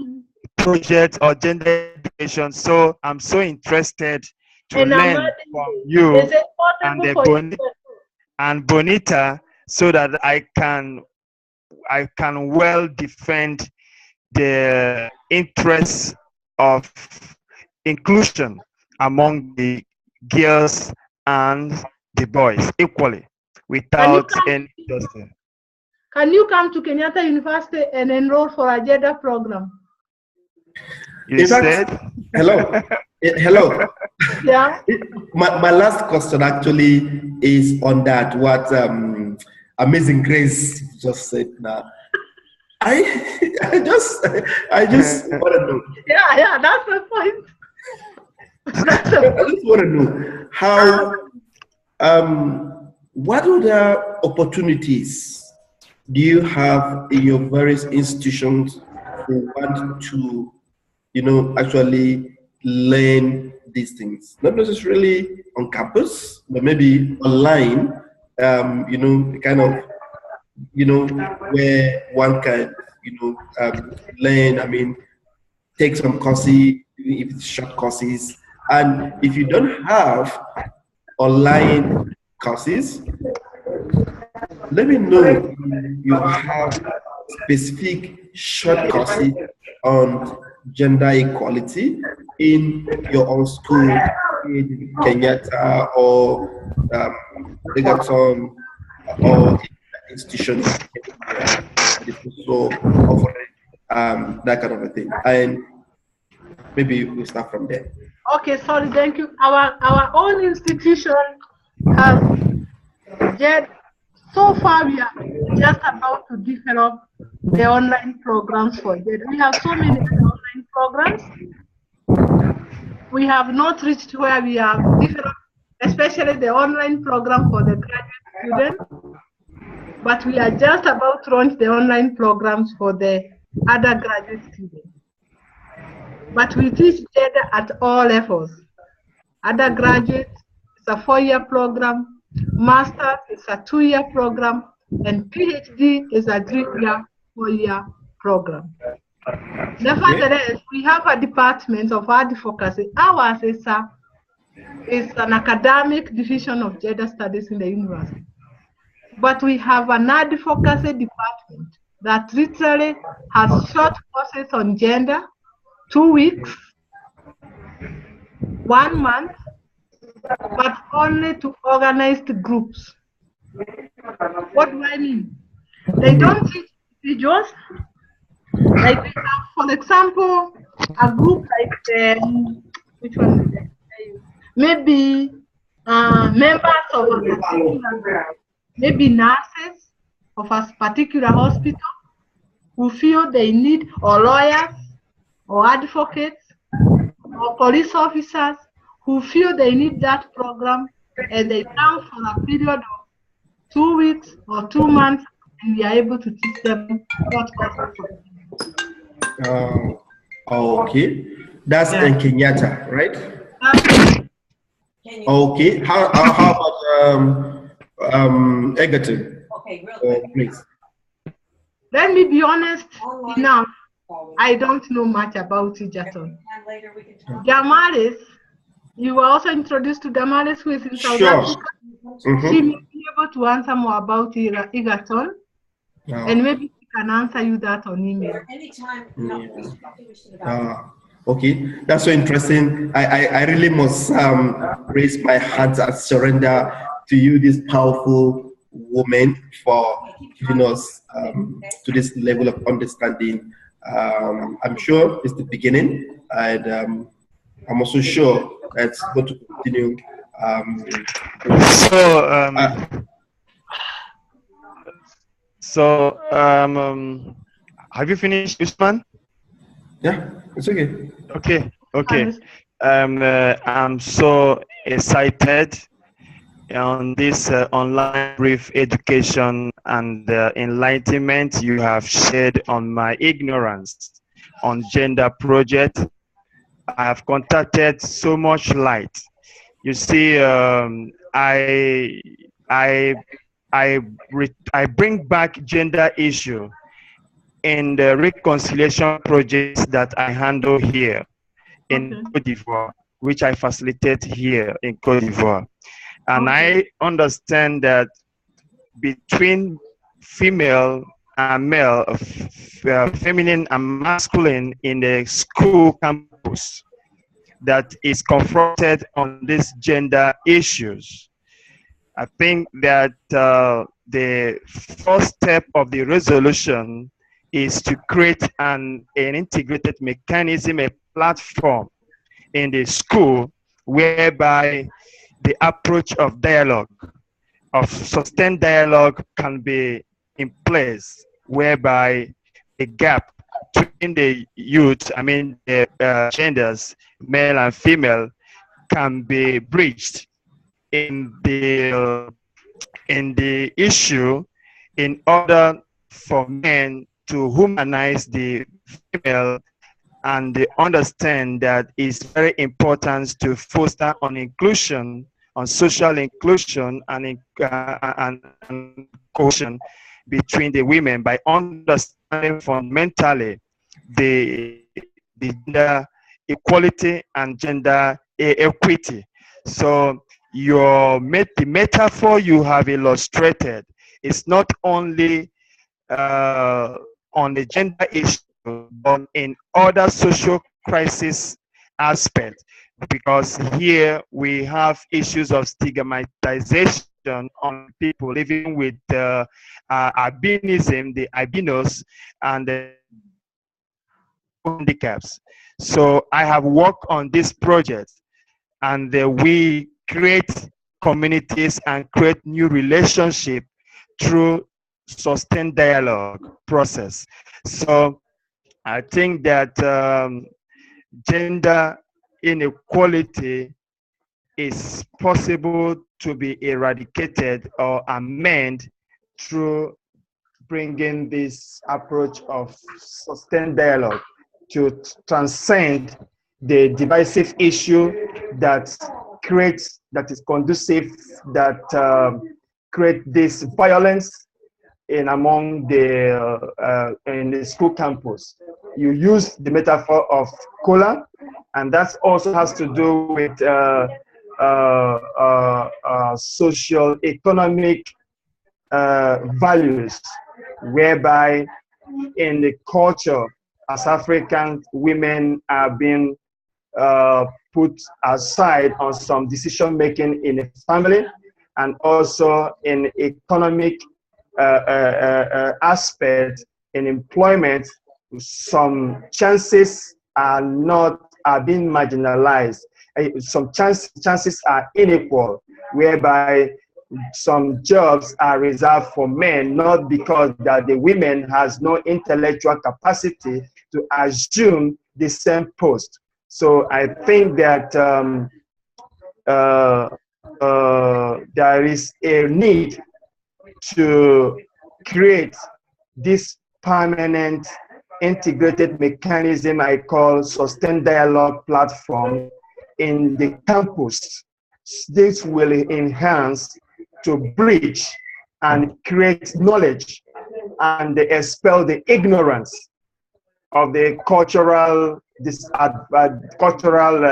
project or gender education, so I'm so interested to learn from you and Bonita, so that I can well defend the interests of inclusion among the girls and the boys equally, without any justice. Can you come to Kenyatta University and enroll for a gender program? You said? Hello. Hello. Yeah. My last question actually is on that, what Amazing Grace just said now. I just want to know. Yeah, that's the point. I just want to know how, what other opportunities do you have in your various institutions who want to, actually learn these things? Not necessarily on campus, but maybe online, kind of, where one can, learn, take some courses, if it's short courses. And if you don't have online courses, let me know you have specific short courses on gender equality in your own school, in Kenyatta or Egerton or institutions. So offering that kind of a thing. And maybe we'll start from there. Okay, sorry, thank you. Our own institution has so far we are just about to develop the online programs for it. We have so many online programs. We have not reached where we have developed, especially the online program for the graduate students. But we are just about to launch the online programs for the other graduate students. But we teach gender at all levels. Undergraduate is a 4-year program, master's is a 2-year program, and PhD is a 3-year, 4-year program. Nevertheless, we have a department of advocacy. Ours is an academic division of gender studies in the university. But we have an advocacy department that literally has short courses on gender, 2 weeks, 1 month, but only to organized groups. What do I mean? They don't teach individuals. Like we have, for example, a group like which one is it? Maybe members of a particular, maybe nurses of a particular hospital who feel they need, or lawyers, or advocates, or police officers who feel they need that program, and they come for a period of 2 weeks or 2 months, and we are able to teach them what courses. Okay, that's in Kenyatta, right? Okay. Okay. How about Egerton? Okay, real quick. Please. Let me be honest. Now, I don't know much about Egerton. Later we can talk. Damaris, you were also introduced to Damaris, who is in South Sure. Africa. She may be able to answer more about Egerton, and maybe she can answer you that on email. Anytime. Okay, that's so interesting. I really must raise my hands and surrender to you, this powerful woman, for giving us to this level of understanding. I'm sure it's the beginning, and I'm also sure it's going to continue. Have you finished, Usman? Yeah, it's okay. Okay. I'm so excited on this online brief education and enlightenment you have shared on my ignorance on gender project. I have contacted so much light. You see, I bring back gender issue in the reconciliation projects that I handle here in Cote d'Ivoire, which I facilitate here in Cote d'Ivoire. And I understand that between female and male, feminine and masculine in the school campus that is confronted on these gender issues. I think that the first step of the resolution is to create an integrated mechanism, a platform in the school whereby the approach of dialogue, of sustained dialogue can be in place, whereby the gap between the youth, I mean the genders, male and female, can be bridged in the issue in order for men to humanize the female and they understand that it's very important to foster on inclusion, on social inclusion and cohesion between the women by understanding fundamentally the gender equality and gender equity. So the metaphor you have illustrated is not only on the gender issue, but in other social crisis aspects, because here we have issues of stigmatization on people living with albinism, the albinos, and the handicaps. So I have worked on this project, and we create communities and create new relationships through sustained dialogue process. So I think that gender inequality is possible to be eradicated or amended through bringing this approach of sustained dialogue to transcend the divisive issue that is conducive, that create this violence among in the school campus. You use the metaphor of cola, and that also has to do with social economic values, whereby in the culture as African women are being put aside on some decision making in the family, and also in economic aspect in employment. Some chances are being marginalized. Some chances are unequal, whereby some jobs are reserved for men, not because that the women has no intellectual capacity to assume the same post. So I think that there is a need to create this permanent integrated mechanism I call sustained dialogue platform in the campus. This will enhance to bridge and create knowledge and expel the ignorance of the cultural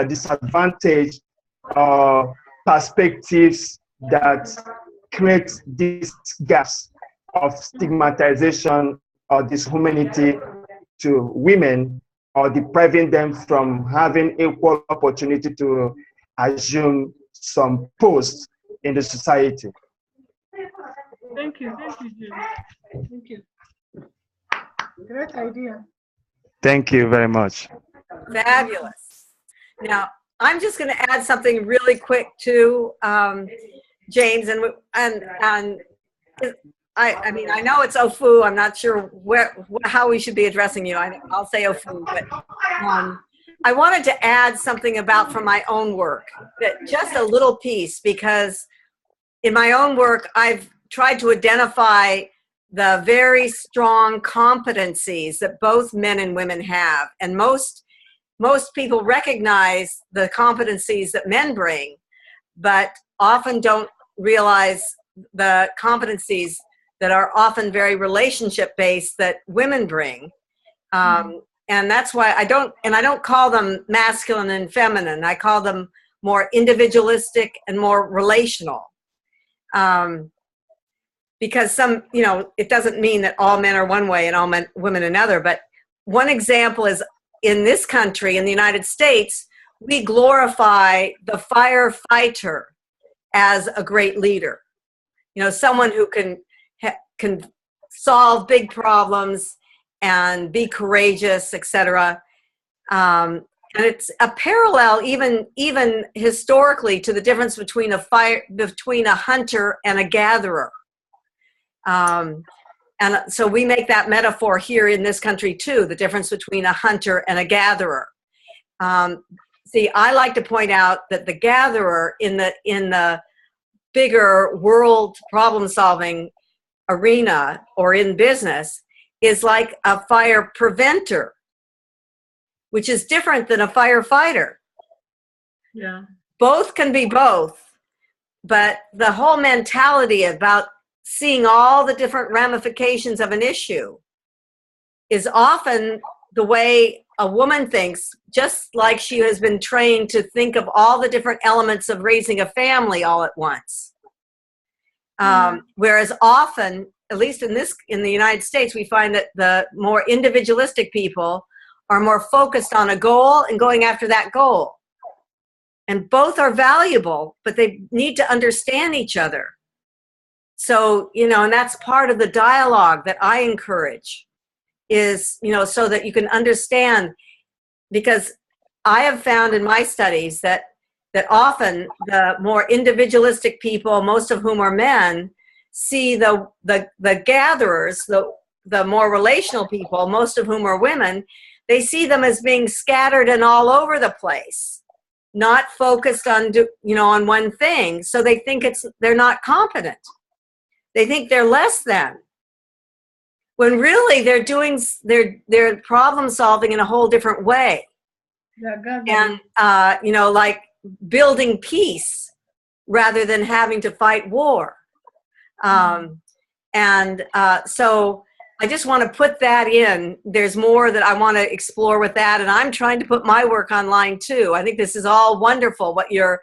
disadvantage perspectives that create these gaps of stigmatization or dishumanity to women, or depriving them from having equal opportunity to assume some post in the society. Thank you, Jim. Thank you. Great idea. Thank you very much. Fabulous. Now, I'm just going to add something really quick to James, and I mean, I know it's Offuh. I'm not sure how we should be addressing you. I'll say Offuh, but I wanted to add something about from my own work, that just a little piece, because in my own work, I've tried to identify the very strong competencies that both men and women have, and most people recognize the competencies that men bring, but often don't realize the competencies that are often very relationship-based that women bring. And that's why I don't call them masculine and feminine. I call them more individualistic and more relational. Because it doesn't mean that all men are one way and all women another, but one example is in this country, in the United States, we glorify the firefighter as a great leader. Someone who can solve big problems and be courageous, etc. And it's a parallel, even historically, to the difference between a hunter and a gatherer. And so we make that metaphor here in this country too, the difference between a hunter and a gatherer. See, I like to point out that the gatherer in the bigger world problem-solving arena or in business is like a fire preventer, which is different than a firefighter. Yeah. Both can be both, but the whole mentality about seeing all the different ramifications of an issue is often the way a woman thinks, just like she has been trained to think of all the different elements of raising a family all at once. Whereas often, at least in the United States, we find that the more individualistic people are more focused on a goal and going after that goal. And both are valuable, but they need to understand each other. So, and that's part of the dialogue that I encourage is, so that you can understand, because I have found in my studies that often the more individualistic people, most of whom are men, see the gatherers, the more relational people, most of whom are women, they see them as being scattered and all over the place, not focused on, on one thing. So they think they're not competent. They think they're less than. When really they're problem solving in a whole different way. And, like building peace rather than having to fight war. So I just want to put that in. There's more that I want to explore with that, and I'm trying to put my work online too. I think this is all wonderful. What you're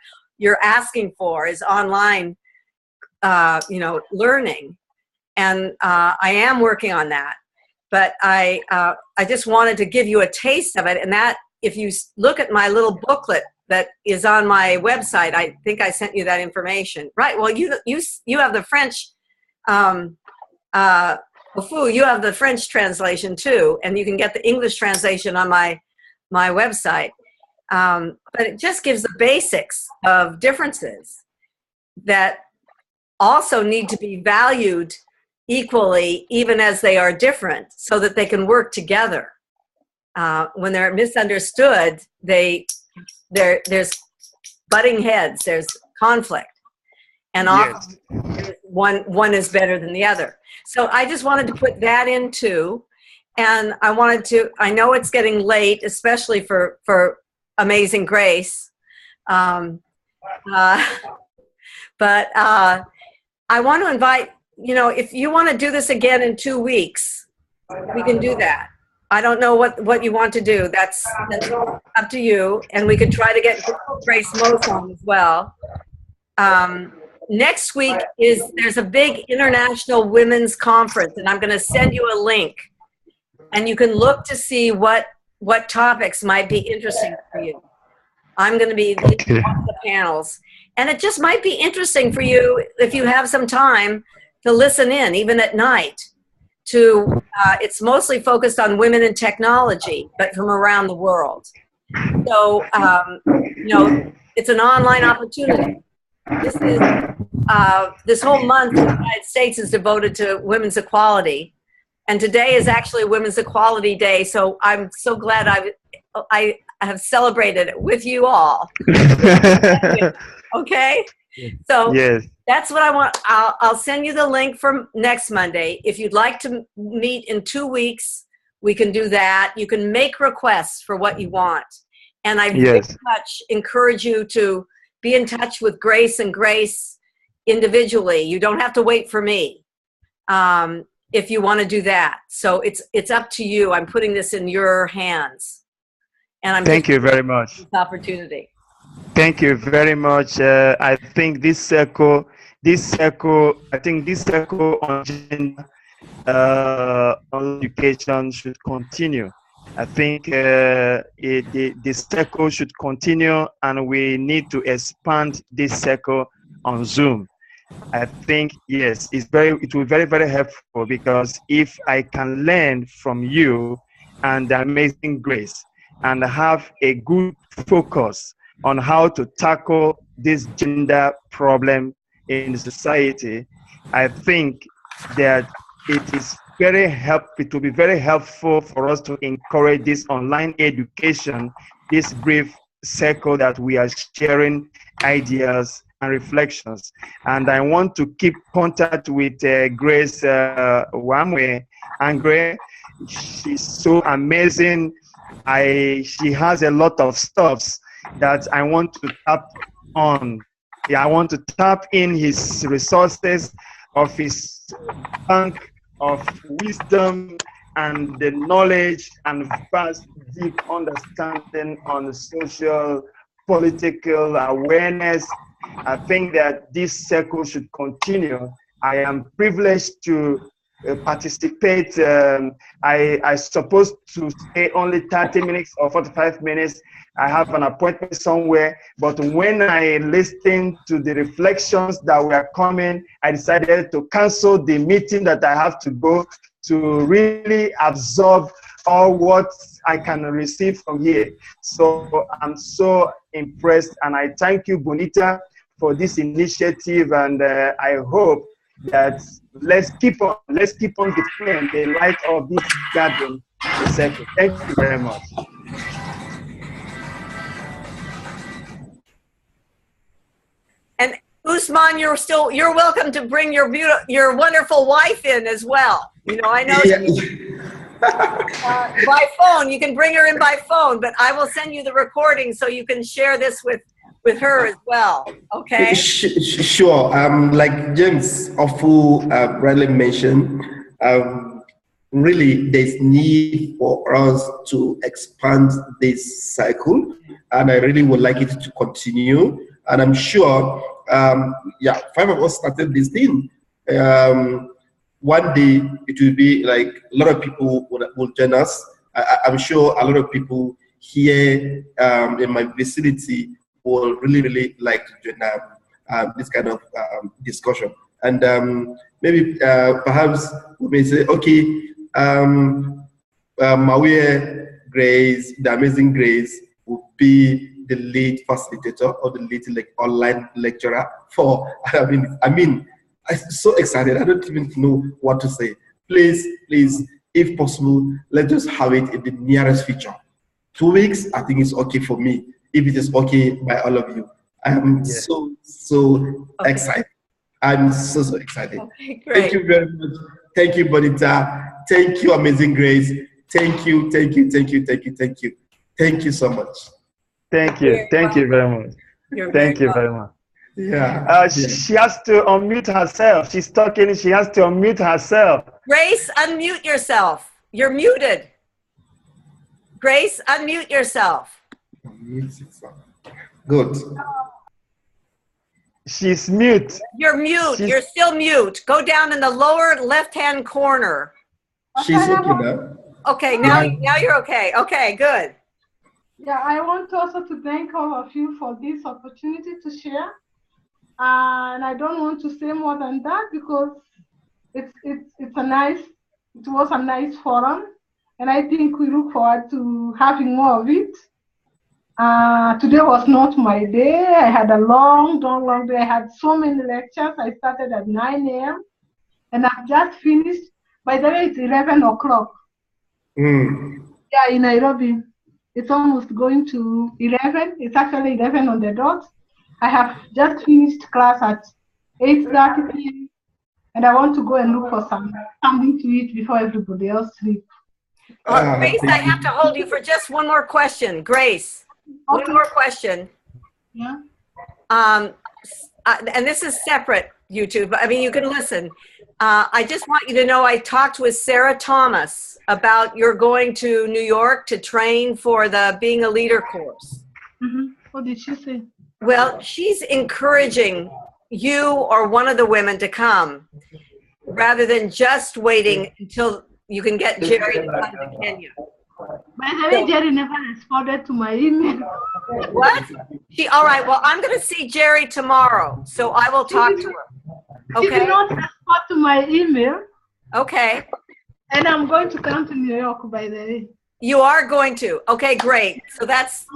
asking for is online, learning, and I am working on that. But I just wanted to give you a taste of it, and that if you look at my little booklet that is on my website, I think I sent you that information. Right. Well, you have the French. Offuh, you have the French translation too, and you can get the English translation on my website. But it just gives the basics of differences that also need to be valued equally, even as they are different, so that they can work together. When they're misunderstood, there's butting heads, there's conflict, and often one is better than the other. So I just wanted to put that in too, And I wanted to, I know it's getting late, especially for Amazing Grace. But I want to invite, you know, if you want to do this again in 2 weeks, we can do that. I don't know what you want to do. That's up to you. And we could try to get Grace Mose on as well. Next week there's a big international women's conference, and I'm going to send you a link, and you can look to see what topics might be interesting for you. I'm going to be leading one of the panels, and it just might be interesting for you if you have some time to listen in, even at night. It's mostly focused on women in technology, but from around the world. So, you know, it's an online opportunity. This whole month in the United States is devoted to women's equality, and today is actually Women's Equality Day. So I'm so glad I have celebrated it with you all. Okay, so yes. That's what I want. I'll send you the link for next Monday. If you'd like to meet in 2 weeks, we can do that. You can make requests for what you want, and I very much encourage you to be in touch with Grace and Grace individually. You don't have to wait for me if you want to do that. So it's up to you. I'm putting this in your hands, and I'm thank you very much. This opportunity. Thank you very much. I think this circle on gender on education should continue. I think the circle should continue, and we need to expand this circle on Zoom. I think, yes, it will be very, very helpful, because if I can learn from you and the Amazing Grace and have a good focus on how to tackle this gender problem in society, I think that it will be very helpful for us to encourage this online education, this brief circle that we are sharing ideas and reflections. And I want to keep contact with Grace Wamuegngare. She's so amazing. She has a lot of stuffs that I want to tap on. Yeah, I want to tap in his resources of his bank of wisdom and the knowledge and vast, deep understanding on social, political awareness. I think that this circle should continue. I am privileged to participate. I supposed to stay only 30 minutes or 45 minutes. I have an appointment somewhere, but when I listened to the reflections that were coming, I decided to cancel the meeting that I have to go to really absorb all what I can receive from here. So I'm so impressed, and I thank you, Bonita, for this initiative, and I hope that let's keep on displaying the light of this garden. Thank you very much. And Usman, you're welcome to bring your wonderful wife in as well. You know, I know by phone, you can bring her in by phone, but I will send you the recording so you can share this with her as well. Okay. Sure. Like James Offuh rightly mentioned, really there's need for us to expand this cycle, and I really would like it to continue. And I'm sure, 5 of us started this thing. One day it will be like a lot of people will join us. I'm sure a lot of people here in my vicinity will really like to join this kind of discussion. And maybe perhaps we may say, okay, Mawie Grace, the Amazing Grace, will be the lead facilitator or the lead online lecturer for. I mean, I'm so excited. I don't even know what to say. Please, if possible, let's just have it in the nearest future. 2 weeks, I think it's okay for me. If it is okay by all of you, I am so excited. I'm so excited. Okay, great. Thank you very much. Thank you, Bonita. Thank you, Amazing Grace. Thank you, thank you, thank you, thank you, thank you. Thank you so much. Thank you. Thank you very much. Thank you very much. Yeah. She has to unmute herself. She's talking. She has to unmute herself. Grace, unmute yourself. You're muted. Grace, unmute yourself. Good. She's mute. You're mute. You're still mute. Go down in the lower left-hand corner. She's okay now. Okay, now you're okay. Okay, good. Yeah, I want also to thank all of you for this opportunity to share. And I don't want to say more than that because it was a nice forum. And I think we look forward to having more of it. Today was not my day. I had a long day. I had so many lectures. I started at 9 a.m. and I've just finished. By the way, it's 11 o'clock. Yeah, in Nairobi. It's almost going to 11. It's actually 11 on the dot. I have just finished class at 8:30 p.m. and I want to go and look for something to eat before everybody else sleeps. Grace, I have to hold you for just one more question. Grace, one more question. Yeah. And this is separate, YouTube. I mean, you can listen. I just want you to know I talked with Sarah Thomas about you're going to New York to train for the Being a Leader course. What did she say? Well, she's encouraging you or one of the women to come rather than just waiting until you can get Jerry to come to Kenya. By the way, Jerry never responded to my email. What? All right, well, I'm going to see Jerry tomorrow, so I will talk to her. She did not respond to my email. Okay. And I'm going to come to New York, by the way. You are going to? Okay, great. So that's,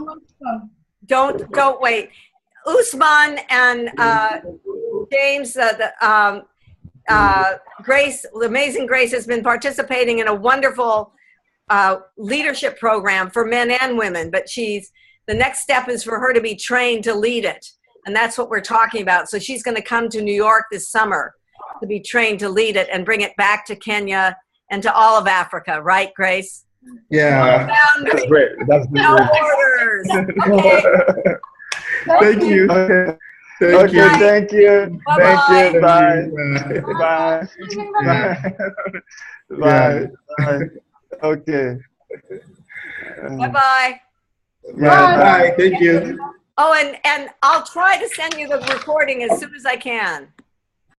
don't wait. Usman and James, Grace, the Amazing Grace has been participating in a wonderful leadership program for men and women, but the next step is for her to be trained to lead it. And that's what we're talking about. So she's going to come to New York this summer to be trained to lead it and bring it back to Kenya and to all of Africa. Right, Grace? Yeah. That's great. That's great. No borders. Okay. Thank you. Okay. Thank you. Thank you. Bye-bye. Thank you. Bye. Bye. Bye. Bye. Okay. Bye-bye. Bye. Thank you. Oh, and I'll try to send you the recording as soon as I can.